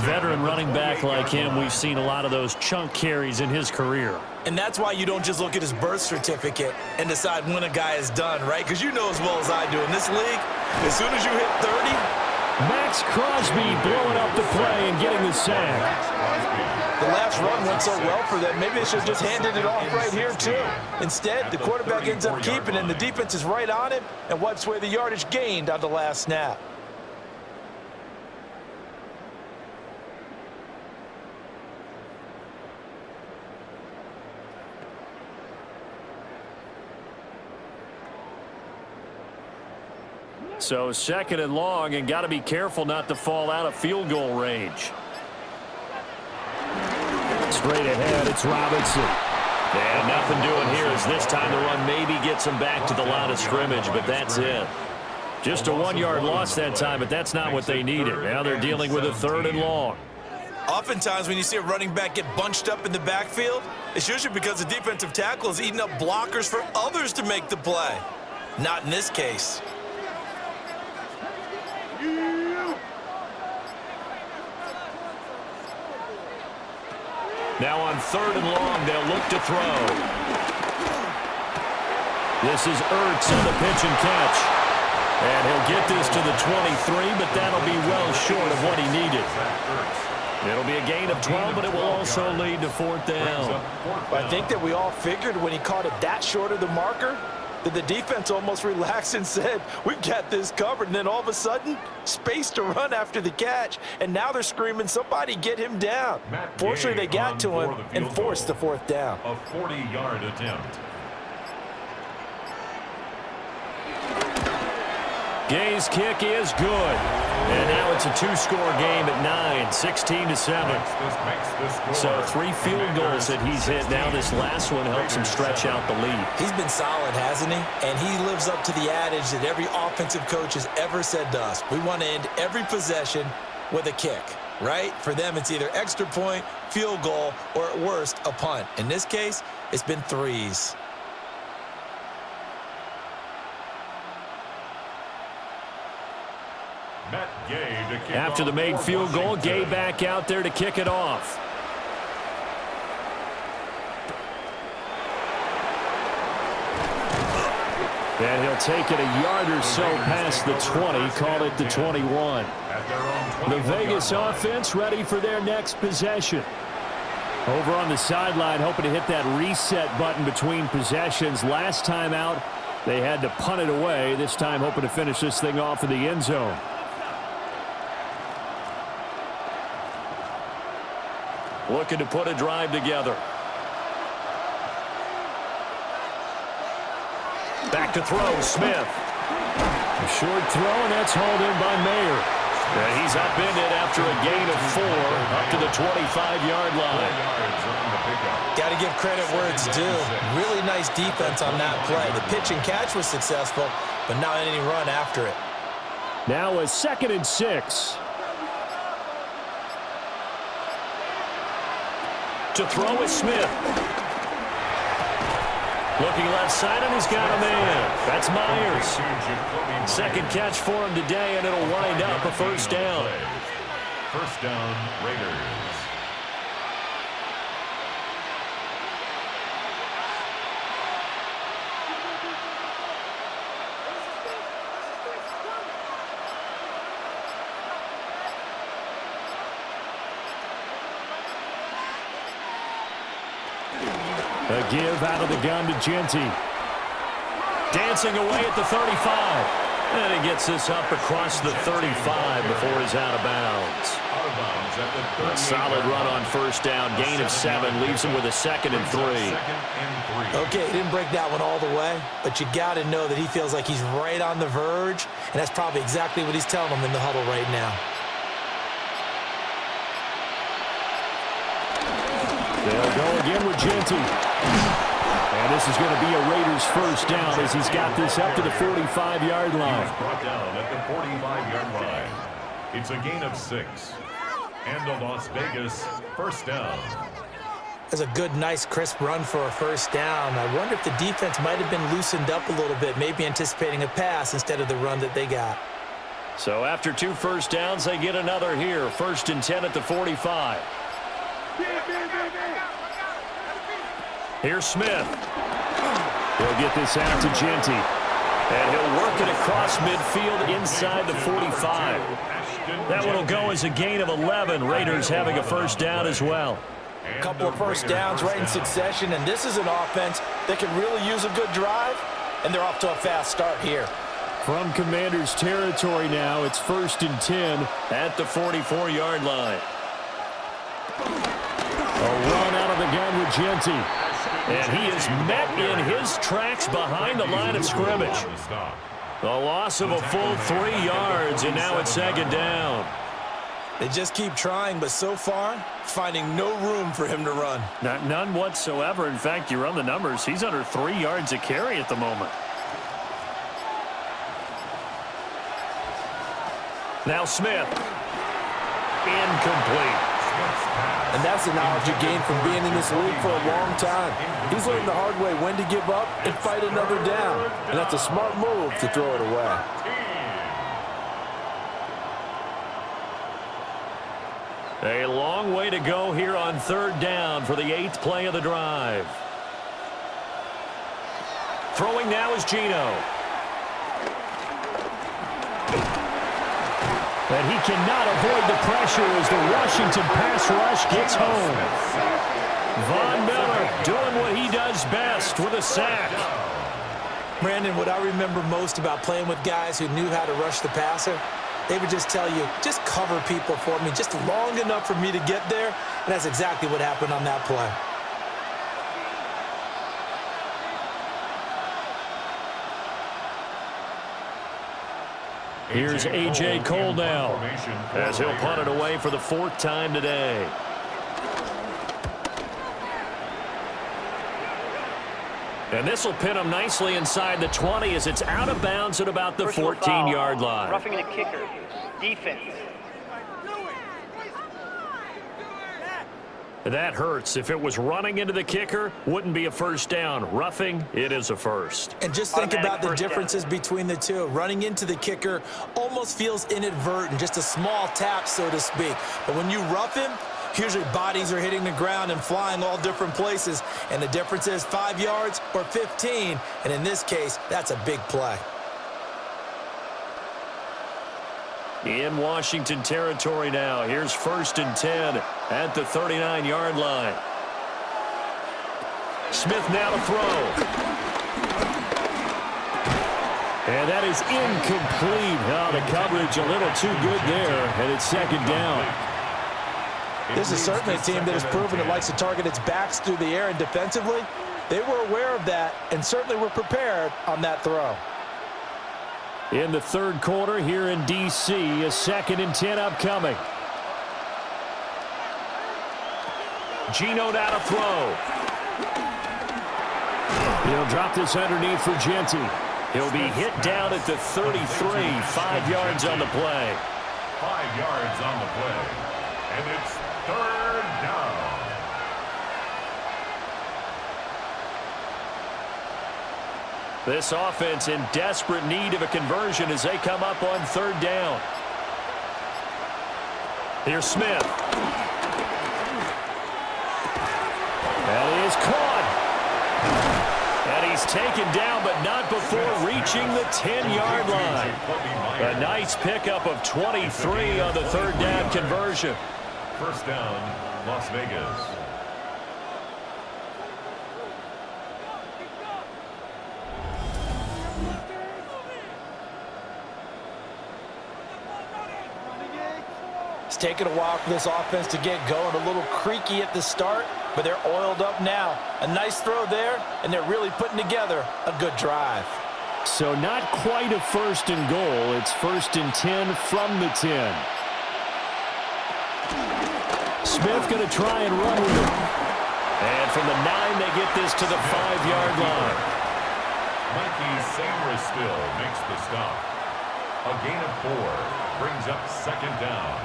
Veteran running back like him, we've seen a lot of those chunk carries in his career. And that's why you don't just look at his birth certificate and decide when a guy is done, right? Because you know as well as I do, in this league, as soon as you hit 30. Max Crosby blowing up the play and getting the sack. The last run went so well for them, maybe they should have just handed it off right here, too. Instead, the quarterback ends up keeping it, and the defense is right on him and wipes away the yardage gained on the last snap. So 2nd and long, and got to be careful not to fall out of field goal range. Straight ahead, it's Robinson. And nothing doing here as this time the run maybe gets him back to the line of scrimmage, but that's it. Just a 1-yard loss that time, but that's not what they needed. Now they're dealing with a 3rd and long. Oftentimes when you see a running back get bunched up in the backfield, it's usually because the defensive tackle is eating up blockers for others to make the play. Not in this case. Now on 3rd and long, they'll look to throw. This is Ertz on the pitch and catch. And he'll get this to the 23, but that'll be well short of what he needed. It'll be a gain of 12, but it will also lead to 4th down. I think that we all figured when he caught it that short of the marker that the defense almost relaxed and said, we've got this covered. And then all of a sudden, space to run after the catch. And now they're screaming, somebody get him down. Fortunately, they got to him and forced the 4th down. A 40-yard attempt. Gay's kick is good. And now it's a 2-score game at 9, 16-7. So 3 field goals that he's hit. Now this last one helps him stretch out the lead. He's been solid, hasn't he? And he lives up to the adage that every offensive coach has ever said to us. We want to end every possession with a kick, right? For them, it's either extra point, field goal, or at worst, a punt. In this case, it's been 3s. After the made field goal, Gay back out there to kick it off. And he'll take it a yard or so past the 20, call it the 21. The Vegas offense ready for their next possession. Over on the sideline, hoping to hit that reset button between possessions. Last time out, they had to punt it away. This time hoping to finish this thing off in the end zone. Looking to put a drive together. Back to throw, Smith. A short throw, and that's hauled in by Mayer. And he's upended after a gain of 4 up to the 25-yard line. Got to give credit where it's due. Really nice defense on that play. The pitch and catch was successful, but not any run after it. Now a 2nd and 6. To throw is Smith. Looking left side, and he's got a man. That's Myers. 2nd catch for him today, and it'll wind up a 1st down. 1st down, Raiders. A give out of the gun to Genty. Dancing away at the 35. And he gets this up across the 35 before he's out of bounds. A solid run on 1st down. Gain of 7 leaves him with a 2nd and 3. Okay, he didn't break that one all the way, but you got to know that he feels like he's right on the verge, and that's probably exactly what he's telling them in the huddle right now. They'll go again with Genty. And this is going to be a Raiders 1st down as he's got this up to the 45-yard line. He's brought down at the 45-yard line. It's a gain of 6. And a Las Vegas 1st down. That's a good, nice, crisp run for a 1st down. I wonder if the defense might have been loosened up a little bit, maybe anticipating a pass instead of the run that they got. So after 2 1st downs, they get another here. 1st and 10 at the 45. Here's Smith. He'll get this out to Genty. And he'll work it across midfield inside the 45. That one will go as a gain of 11. Raiders having a 1st down as well. A couple of 1st downs right in succession, and this is an offense that can really use a good drive, and they're off to a fast start here. From Commander's territory now, it's 1st and 10 at the 44-yard line. A run out of the gun with Genty. And he is met in his tracks behind the line of scrimmage. The loss of a full 3 yards, and now it's 2nd down. They just keep trying, but so far, finding no room for him to run. None whatsoever. In fact, you run the numbers. He's under 3 yards a carry at the moment. Now Smith. Incomplete. And that's the knowledge you gain from being in this league for a long time. He's learned the hard way when to give up and fight another down. And that's a smart move to throw it away. A long way to go here on third down for the 8th play of the drive. Throwing now is Geno. And he cannot avoid the pressure as the Washington pass rush gets home. Von Miller doing what he does best with a sack. Brandon, what I remember most about playing with guys who knew how to rush the passer, they would just tell you, just cover people for me, just long enough for me to get there. And that's exactly what happened on that play. Here's A.J. Cole now, as he'll punt it away for the 4th time today. And this will pin him nicely inside the 20 as it's out of bounds at about the 14-yard line. Roughing the kicker. Defense. That hurts. If it was running into the kicker, wouldn't be a first down. Roughing, it is a first. And just think about the differences between the two. Running into the kicker almost feels inadvertent, just a small tap, so to speak. But when you rough him, usually bodies are hitting the ground and flying all different places. And the difference is 5 yards or 15. And in this case, that's a big play. In Washington territory now. Here's 1st and 10 at the 39-yard line. Smith now to throw. And that is incomplete. Oh, the coverage a little too good there, and it's 2nd down. This is certainly a team that has proven it likes to target its backs through the air, and defensively, they were aware of that and certainly were prepared on that throw. In the 3rd quarter here in D.C., a 2nd and 10 upcoming. Geno now to throw. He'll drop this underneath for Genty. He'll be hit down at the 33, 5 yards on the play. 5 yards on the play. And it's 3rd down. This offense in desperate need of a conversion as they come up on 3rd down. Here's Smith. That is caught. And he's taken down, but not before reaching the 10-yard line. A nice pickup of 23 on the 3rd down conversion. 1st down, Las Vegas. It's taken a while for this offense to get going. A little creaky at the start, but they're oiled up now. A nice throw there, and they're really putting together a good drive. So not quite a 1st and goal. It's 1st and 10 from the 10. Smith going to try and run with it. And from the 9, they get this to the 5-yard line. Mikey Sainristil makes the stop. A gain of 4 brings up 2nd down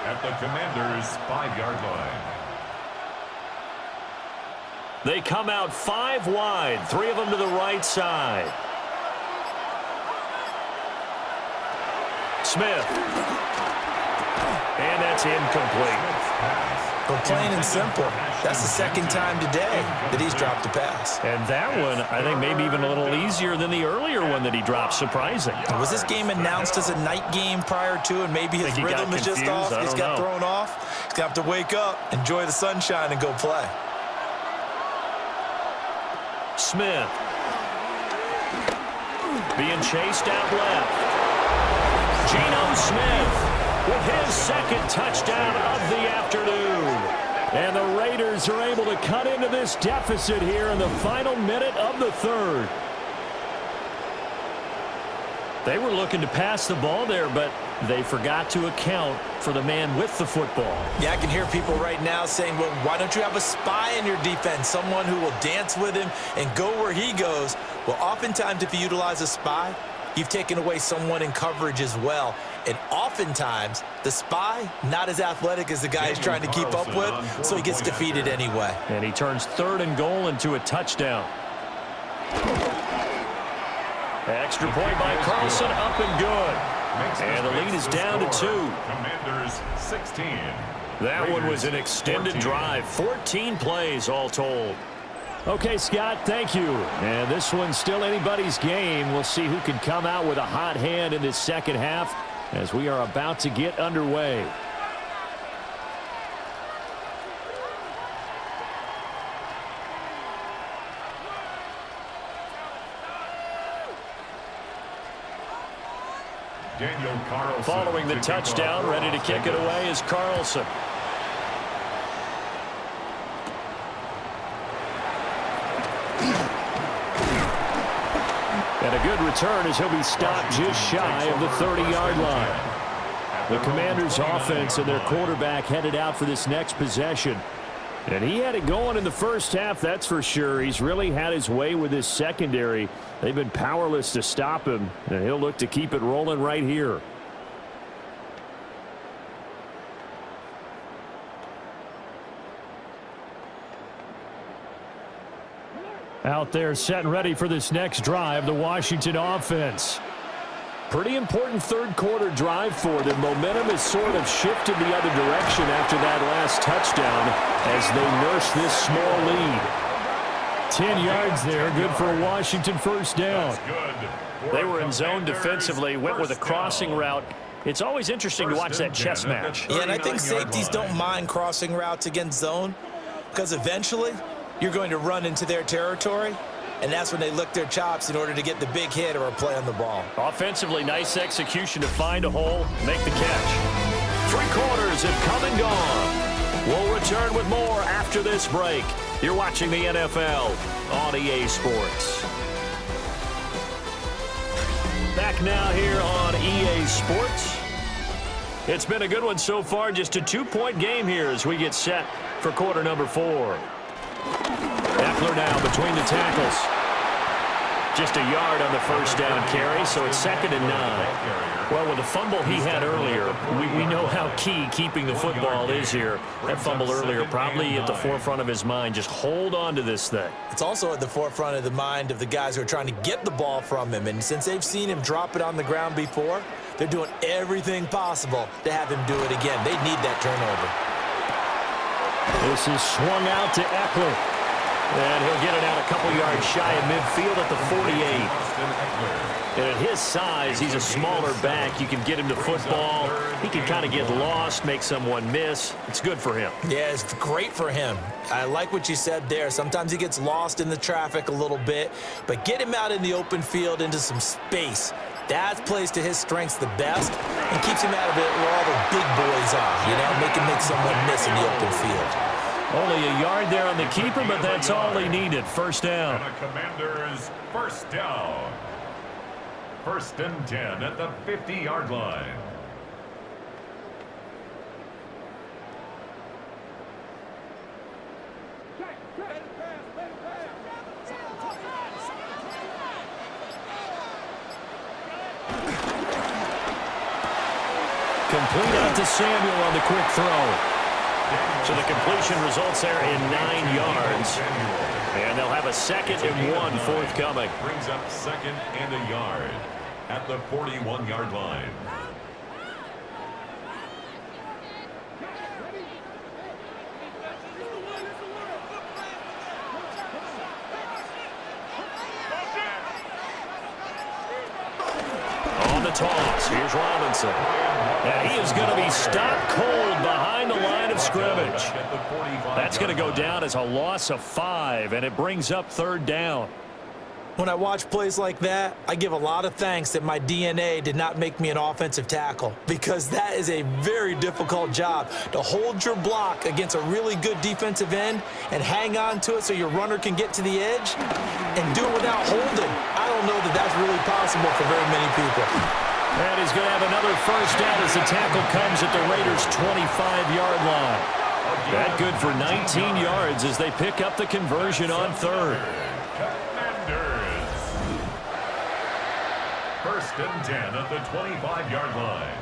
at the Commanders' 5-yard line. They come out 5 wide, 3 of them to the right side. Smith. And that's incomplete. But plain and simple, that's the 2nd time today that he's dropped a pass. And that one, I think, maybe even a little easier than the earlier one that he dropped. Surprising. Was this game announced as a night game prior to, and maybe his rhythm is just off? He's got thrown off. He's going to have to wake up, enjoy the sunshine, and go play. Smith. Being chased out left. Geno Smith with his 2nd touchdown of the afternoon. And the Raiders are able to cut into this deficit here in the final minute of the 3rd. They were looking to pass the ball there, but they forgot to account for the man with the football. Yeah, I can hear people right now saying, well, why don't you have a spy in your defense, someone who will dance with him and go where he goes? Well, oftentimes if you utilize a spy, you've taken away someone in coverage as well. And oftentimes, the spy, not as athletic as the guy he's trying to keep up with, so he gets defeated anyway. And he turns 3rd and goal into a touchdown. Extra point by Carlson, up and good. And the lead is down to 2. Commanders 16. That one was an extended drive. 14 plays all told. Okay, Scott, thank you. And this one's still anybody's game. We'll see who can come out with a hot hand in this second half as we are about to get underway. Daniel Carlson. Following the touchdown, ready to kick it away is Carlson. And a good return as he'll be stopped just shy of the 30-yard line. The Commanders' offense and their quarterback headed out for this next possession. And he had it going in the first half, that's for sure. He's really had his way with his secondary. They've been powerless to stop him, and he'll look to keep it rolling right here. Out there set and ready for this next drive, the Washington offense. Pretty important third quarter drive for them. Momentum has sort of shifted the other direction after that last touchdown as they nurse this small lead. 10 yards there, good for a Washington first down. They were in zone defensively, went with a crossing route. It's always interesting to watch that chess match. Yeah, and I think safeties don't mind crossing routes against zone because eventually you're going to run into their territory, and that's when they lick their chops in order to get the big hit or a play on the ball. Offensively, nice execution to find a hole, make the catch. 3 quarters have come and gone. We'll return with more after this break. You're watching the NFL on EA Sports. Back now here on EA Sports. It's been a good one so far, just a 2-point game here as we get set for quarter number 4. Eckler now between the tackles. Just a yard on the first down carry, so it's 2nd and 9. Well, with the fumble he had earlier, we know how key keeping the football is here. That fumble earlier probably at the forefront of his mind. Just hold on to this thing. It's also at the forefront of the mind of the guys who are trying to get the ball from him. And since they've seen him drop it on the ground before, they're doing everything possible to have him do it again. They need that turnover. This is swung out to Eckler. And he'll get it out a couple yards shy of midfield at the 48. And at his size, he's a smaller back. You can get him the football. He can kind of get lost, make someone miss. It's good for him. Yeah, it's great for him. I like what you said there. Sometimes he gets lost in the traffic a little bit, but get him out in the open field into some space. That plays to his strengths the best and keeps him out of it where all the big boys are, make him make someone miss in the open field. Only a yard there on the keeper, but that's all he needed. First down. And the Commanders first down. 1st and 10 at the 50-yard line. Complete out to Samuel on the quick throw. So the completion results there in 9 yards. And they'll have a 2nd and 1 forthcoming. Brings up 2nd and a yard at the 41-yard line. On the toss, here's Robinson. And he is going to be stopped cold behind the line of scrimmage. That's going to go down as a loss of 5, and it brings up 3rd down. When I watch plays like that, I give a lot of thanks that my DNA did not make me an offensive tackle, because that is a very difficult job to hold your block against a really good defensive end and hang on to it so your runner can get to the edge and do it without holding. I don't know that that's really possible for very many people. And he's going to have another first down as the tackle comes at the Raiders' 25-yard line. That good for 19 yards as they pick up the conversion on 3rd. Commanders. 1st and 10 at the 25-yard line.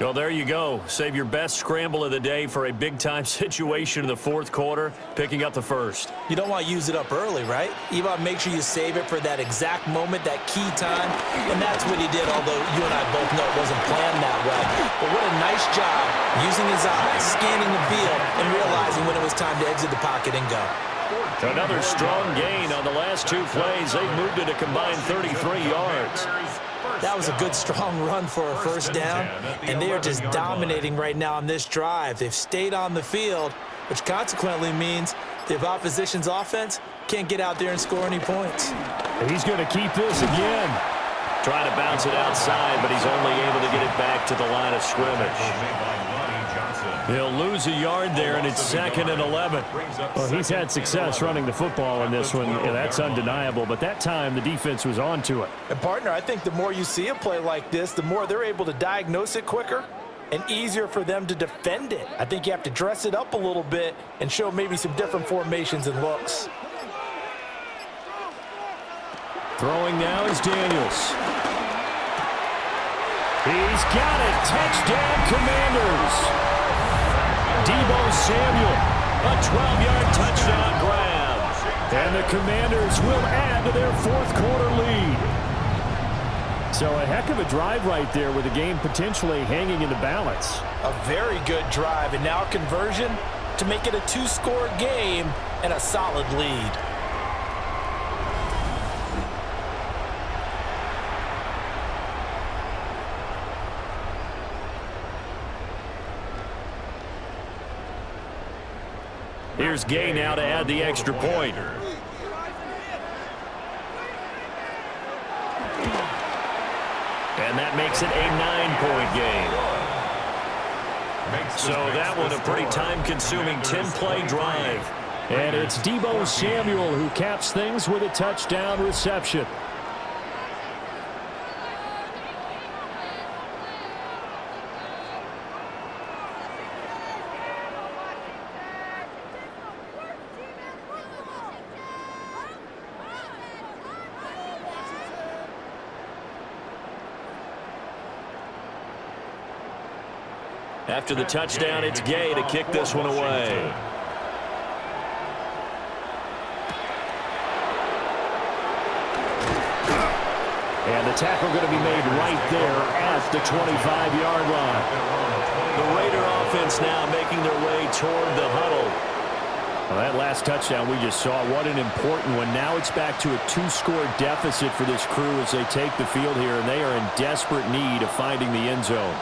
Well, there you go. Save your best scramble of the day for a big-time situation in the fourth quarter, picking up the first. You don't want to use it up early, right? You want to make sure you save it for that exact moment, that key time, and that's what he did, although you and I both know it wasn't planned that well. But what a nice job using his eyes, scanning the field, and realizing when it was time to exit the pocket and go. Another strong gain on the last two plays. They've moved it a combined 33 yards. That was a good, strong run for a first down, and they are just dominating right now on this drive. They've stayed on the field, which consequently means the opposition's offense can't get out there and score any points. He's going to keep this again. Trying to bounce it outside, but he's only able to get it back to the line of scrimmage. He'll lose a yard there, and it's 2nd and 11. Well, he's had success running the football in this one. Yeah, that's undeniable, but that time the defense was on to it. And, partner, I think the more you see a play like this, the more they're able to diagnose it quicker and easier for them to defend it. I think you have to dress it up a little bit and show maybe some different formations and looks. Throwing now is Daniels. He's got it. Touchdown, Commanders. Deebo Samuel, a 12-yard touchdown grab. And the Commanders will add to their fourth quarter lead. So a heck of a drive right there with the game potentially hanging in the balance. A very good drive, and now conversion to make it a two-score game and a solid lead. Here's Gay now to add the extra point. And that makes it a 9-point game. So that one a pretty time-consuming 10-play drive. And it's Deebo Samuel who caps things with a touchdown reception. After the touchdown, it's Gay to kick this one away. And the tackle going to be made right there at the 25-yard line. The Raider offense now making their way toward the huddle. Well, that last touchdown we just saw, what an important one. Now it's back to a 2-score deficit for this crew as they take the field here, and they are in desperate need of finding the end zone.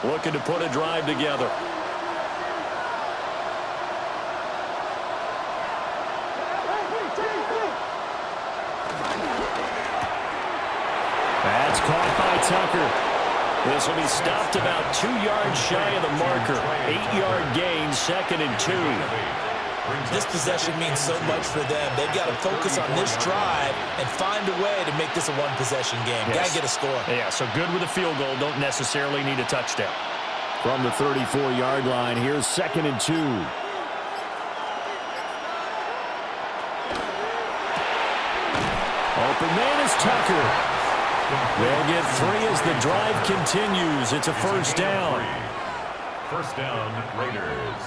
Looking to put a drive together. That's caught by Tucker. This will be stopped about 2 yards shy of the marker. 8-yard gain, 2nd and 2. This possession means so much for them. They've got to focus on this drive and find a way to make this a one-possession game. Yes. Got to get a score. Yeah, so good with a field goal. Don't necessarily need a touchdown. From the 34-yard line, here's 2nd and 2. Open man is Tucker. They'll get 3 as the drive continues. It's a first down. First down, Raiders.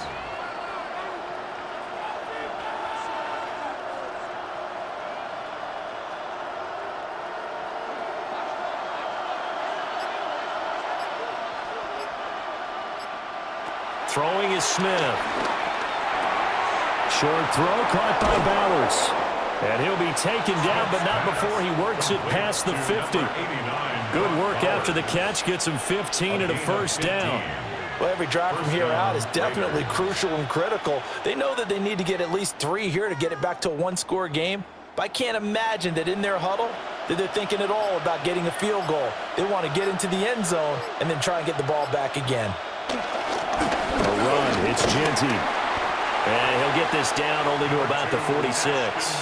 Throwing is Smith. Short throw caught by Bowers. And he'll be taken down, but not before he works it past the 50. Good work after the catch. Gets him 15 and a first down. Well, every drive from here out is definitely crucial and critical. They know that they need to get at least 3 here to get it back to a one-score game. But I can't imagine that in their huddle that they're thinking at all about getting a field goal. They want to get into the end zone and then try and get the ball back again. A run. It's Genty. And he'll get this down only to about the 46.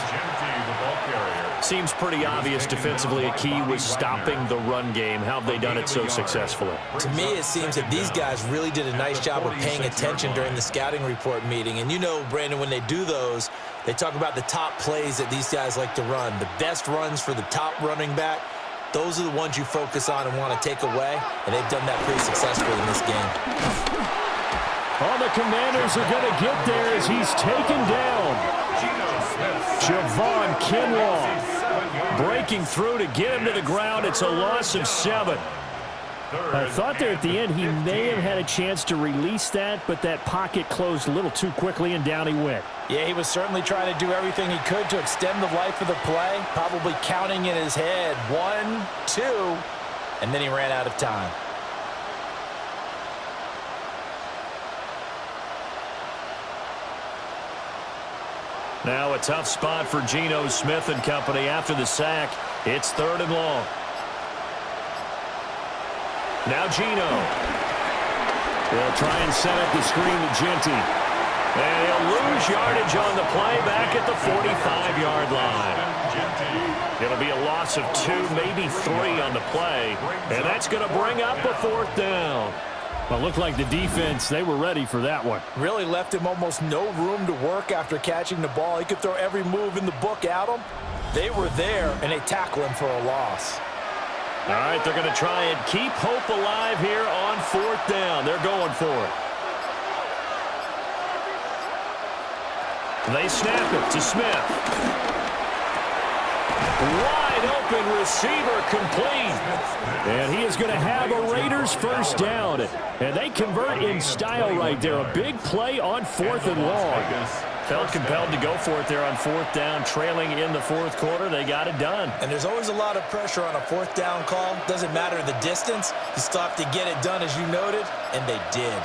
Seems pretty obvious defensively a key was stopping the run game. How have they done it so successfully? To me, it seems that these guys really did a nice job of paying attention during the scouting report meeting. And you know, Brandon, when they do those, They talk about the top plays that these guys like to run. The best runs for the top running back, those are the ones you focus on and want to take away, and they've done that pretty successfully in this game. All the Commanders are going to get there as he's taken down. Javon Kinlaw breaking through to get him to the ground. It's a loss of 7. I thought there at the end he may have had a chance to release that, but that pocket closed a little too quickly, and down he went. Yeah, he was certainly trying to do everything he could to extend the life of the play, probably counting in his head 1, 2, and then he ran out of time. Now a tough spot for Geno Smith and company after the sack. It's 3rd and long. Now Geno. They'll try and set up the screen to Genty. And he'll lose yardage on the play back at the 45-yard line. It'll be a loss of 2, maybe 3 on the play. And that's going to bring up a 4th down. Well, it looked like the defense, they were ready for that one. Really left him almost no room to work after catching the ball. He could throw every move in the book at him. They were there, and they tackle him for a loss. All right, they're going to try and keep hope alive here on 4th down. They're going for it. They snap it to Smith. Wide open receiver complete. And he is going to have a Raiders 1st down. And they convert in style right there. A big play on 4th and long. Felt compelled to go for it there on 4th down, trailing in the 4th quarter. They got it done. And there's always a lot of pressure on a 4th down call. Doesn't matter the distance. You still have to get it done, as you noted, and they did.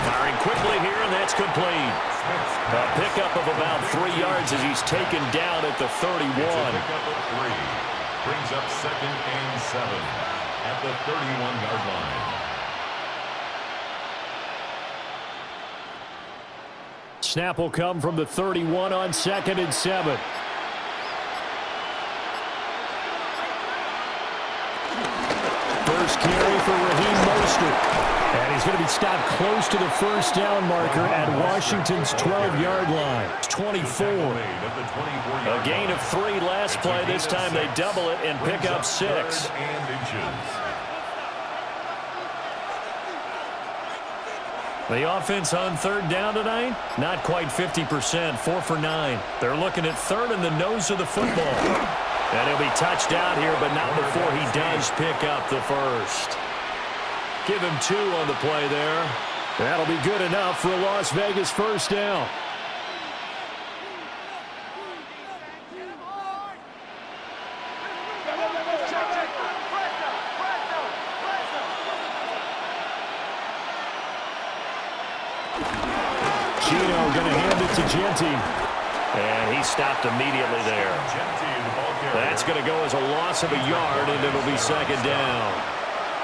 Firing quickly here, and that's complete. A pickup of about 3 yards as he's taken down at the 31. Brings up 2nd and 7 at the 31-yard line. Snap will come from the 31 on 2nd and 7. First carry for Raheem Mostert. And he's going to be stopped close to the 1st down marker at Washington's 12-yard line. 24. A gain of 3 last play. This time they double it and pick up 6. The offense on 3rd down tonight, not quite 50%, 4 for 9. They're looking at 3rd in the nose of the football. And he'll be touched out here, but not before he does pick up the 1st. Give him 2 on the play there. That'll be good enough for a Las Vegas 1st down. Geno going to hand it to Genty. And he stopped immediately there. That's going to go as a loss of a yard, and it'll be 2nd down.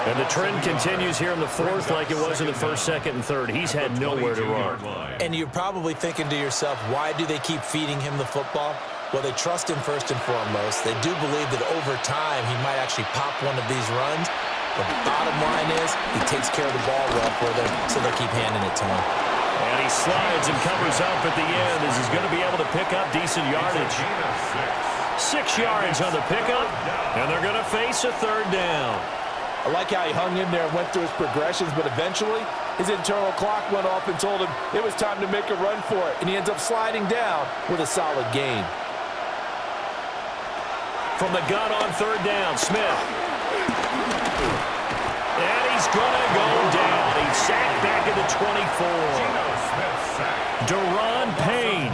And the trend continues here in the 4th like it was in the 1st, 2nd, and 3rd. He's had nowhere to run. And you're probably thinking to yourself, why do they keep feeding him the football? Well, they trust him first and foremost. They do believe that over time he might actually pop one of these runs. But the bottom line is he takes care of the ball well for them, so they'll keep handing it to him. And he slides and covers up at the end as he's going to be able to pick up decent yardage. 6 yards on the pickup, and they're going to face a 3rd down. I like how he hung in there and went through his progressions, but eventually his internal clock went off and told him it was time to make a run for it, and he ends up sliding down with a solid gain. From the gun on 3rd down, Smith. And he's going to go down. He's sacked back at the 24. Deron Payne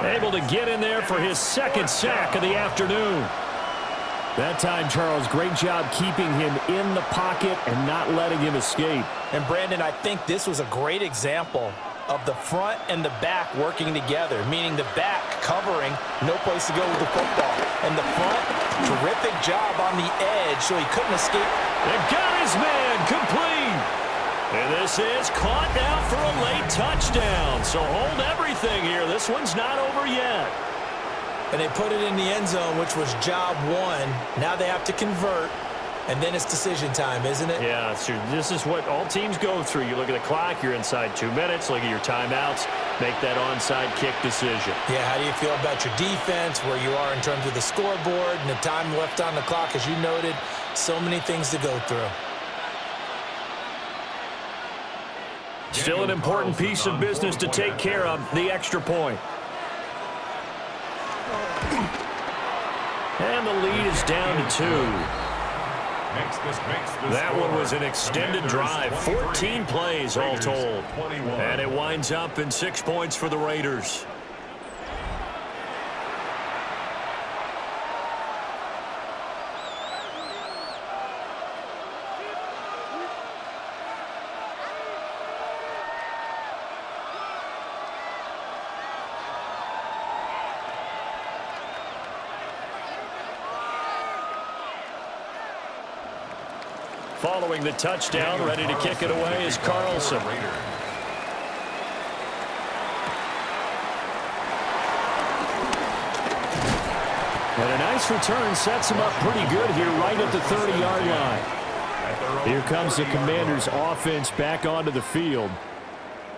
able to get in there for his 2nd sack of the afternoon. That time, Charles, great job keeping him in the pocket and not letting him escape. And, Brandon, I think this was a great example of the front and the back working together, meaning the back covering, no place to go with the football. And the front, terrific job on the edge so he couldn't escape. And got his man complete. And this is caught now for a late touchdown. So hold everything here. This one's not over yet. And they put it in the end zone, which was job 1. Now they have to convert. And then it's decision time, isn't it? Yeah, so this is what all teams go through. You look at the clock, you're inside 2 minutes, look at your timeouts, make that onside kick decision. Yeah, how do you feel about your defense, where you are in terms of the scoreboard and the time left on the clock, as you noted? So many things to go through. Still an important piece of business to take care of, the extra point. And the lead is down to 2. That one was an extended drive, 14 plays all told. And it winds up in 6 points for the Raiders. Following the touchdown, ready to kick it away is Carlson. And a nice return sets him up pretty good here right at the 30-yard line. Here comes the Commanders' offense back onto the field.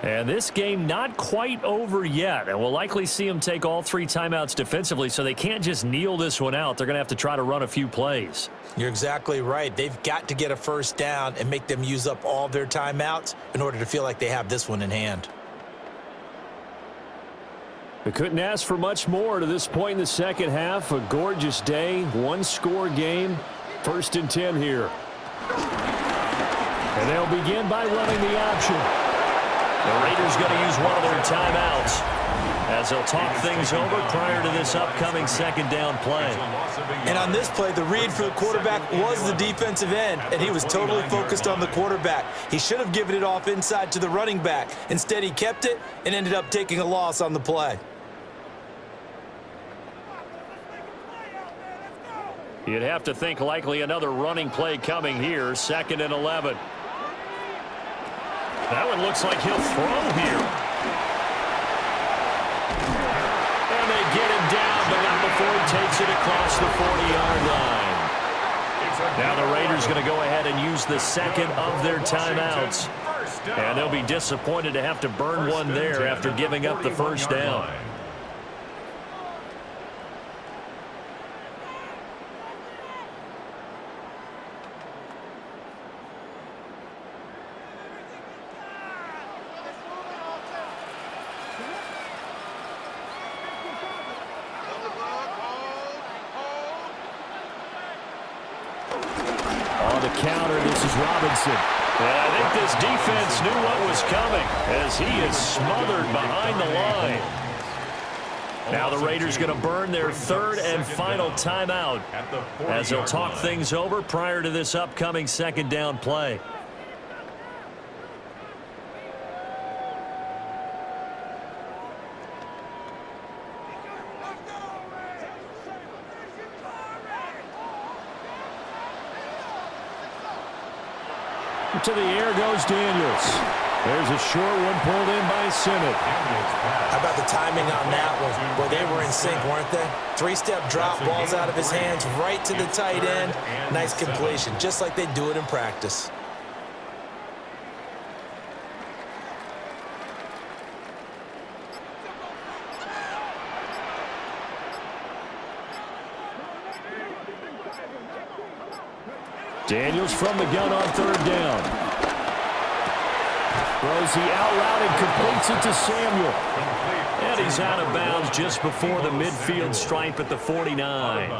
And this game not quite over yet. And we'll likely see them take all 3 timeouts defensively, so they can't just kneel this one out. They're going to have to try to run a few plays. You're exactly right. They've got to get a first down and make them use up all their timeouts in order to feel like they have this one in hand. We couldn't ask for much more to this point in the second half. A gorgeous day, 1-score game. 1st and 10 here. And they'll begin by running the option. The Raiders going to use one of their timeouts as they'll talk things over prior to this upcoming 2nd down play. And on this play, the read for the quarterback was the defensive end, and he was totally focused on the quarterback. He should have given it off inside to the running back. Instead, he kept it and ended up taking a loss on the play. You'd have to think likely another running play coming here, 2nd and 11. That one looks like he'll throw here. And they get him down, but not before he takes it across the 40-yard line. Now the Raiders going to go ahead and use the 2nd of their timeouts. And they'll be disappointed to have to burn one there after giving up the first down. Counter, this is Robinson. And I think this defense knew what was coming as he is smothered behind the line. Now the Raiders going to burn their 3rd and final timeout as they'll talk things over prior to this upcoming 2nd down play. To the air goes Daniels. There's a short one pulled in by Simmons. How about the timing on that one? Well, they were in sync, weren't they? 3-step drop, balls out of his hands, right to the tight end. Nice completion, just like they do it in practice. Daniels from the gun on 3rd down. Throws the out route and completes it to Samuel. And he's out of bounds just before the midfield stripe at the 49.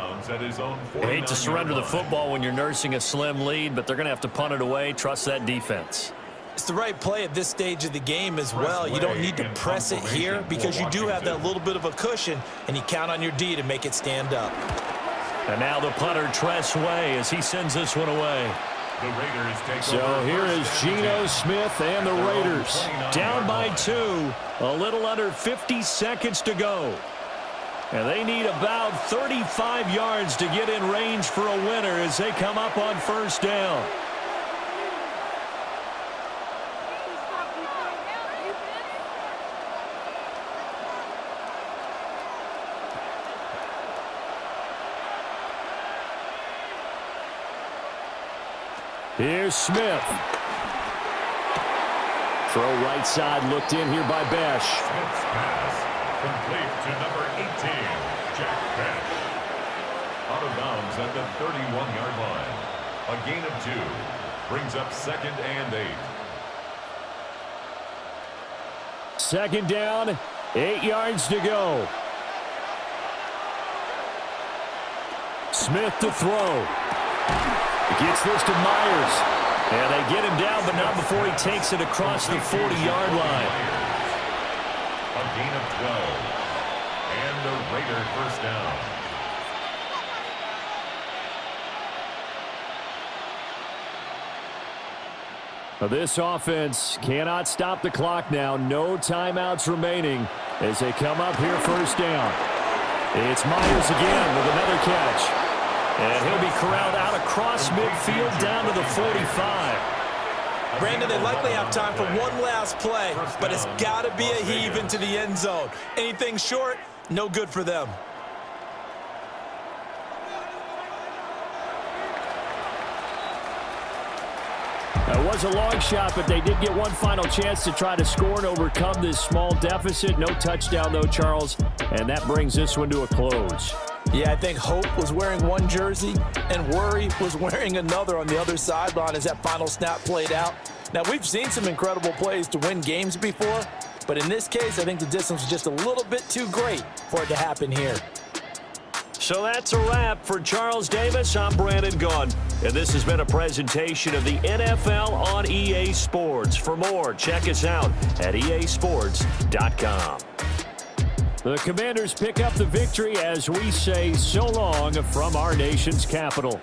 You hate to surrender the football when you're nursing a slim lead, but they're going to have to punt it away. Trust that defense. It's the right play at this stage of the game as well. You don't need to press it here because you do have that little bit of a cushion, and you count on your D to make it stand up. And now the punter, Tress Way, as he sends this one away. So here is Geno Smith and the Raiders down by 2, a little under 50 seconds to go. And they need about 35 yards to get in range for a winner as they come up on 1st down. Here's Smith. Throw right side looked in here by Besh. Smith's pass complete to number 18, Jack Besh. Out of bounds at the 31-yard line. A gain of 2. Brings up 2nd and 8. Second down, 8 yards to go. Smith to throw. Gets this to Myers. And they get him down, but not before he takes it across the 40-yard line. A gain of 12. And the Raider first down. This offense cannot stop the clock now. No timeouts remaining as they come up here first down. It's Myers again with another catch. And he'll be corralled out across midfield down to the 45. Brandon, they likely have time for one last play, but it's got to be a heave into the end zone. Anything short, no good for them. It was a long shot, but they did get one final chance to try to score and overcome this small deficit. No touchdown, though, Charles, and that brings this one to a close. Yeah, I think Hope was wearing one jersey and Worry was wearing another on the other sideline as that final snap played out. Now, we've seen some incredible plays to win games before, but in this case, I think the distance was just a little bit too great for it to happen here. So that's a wrap for Charles Davis. I'm Brandon Gaughan, and this has been a presentation of the NFL on EA Sports. For more, check us out at easports.com. The Commanders pick up the victory as we say so long from our nation's capital.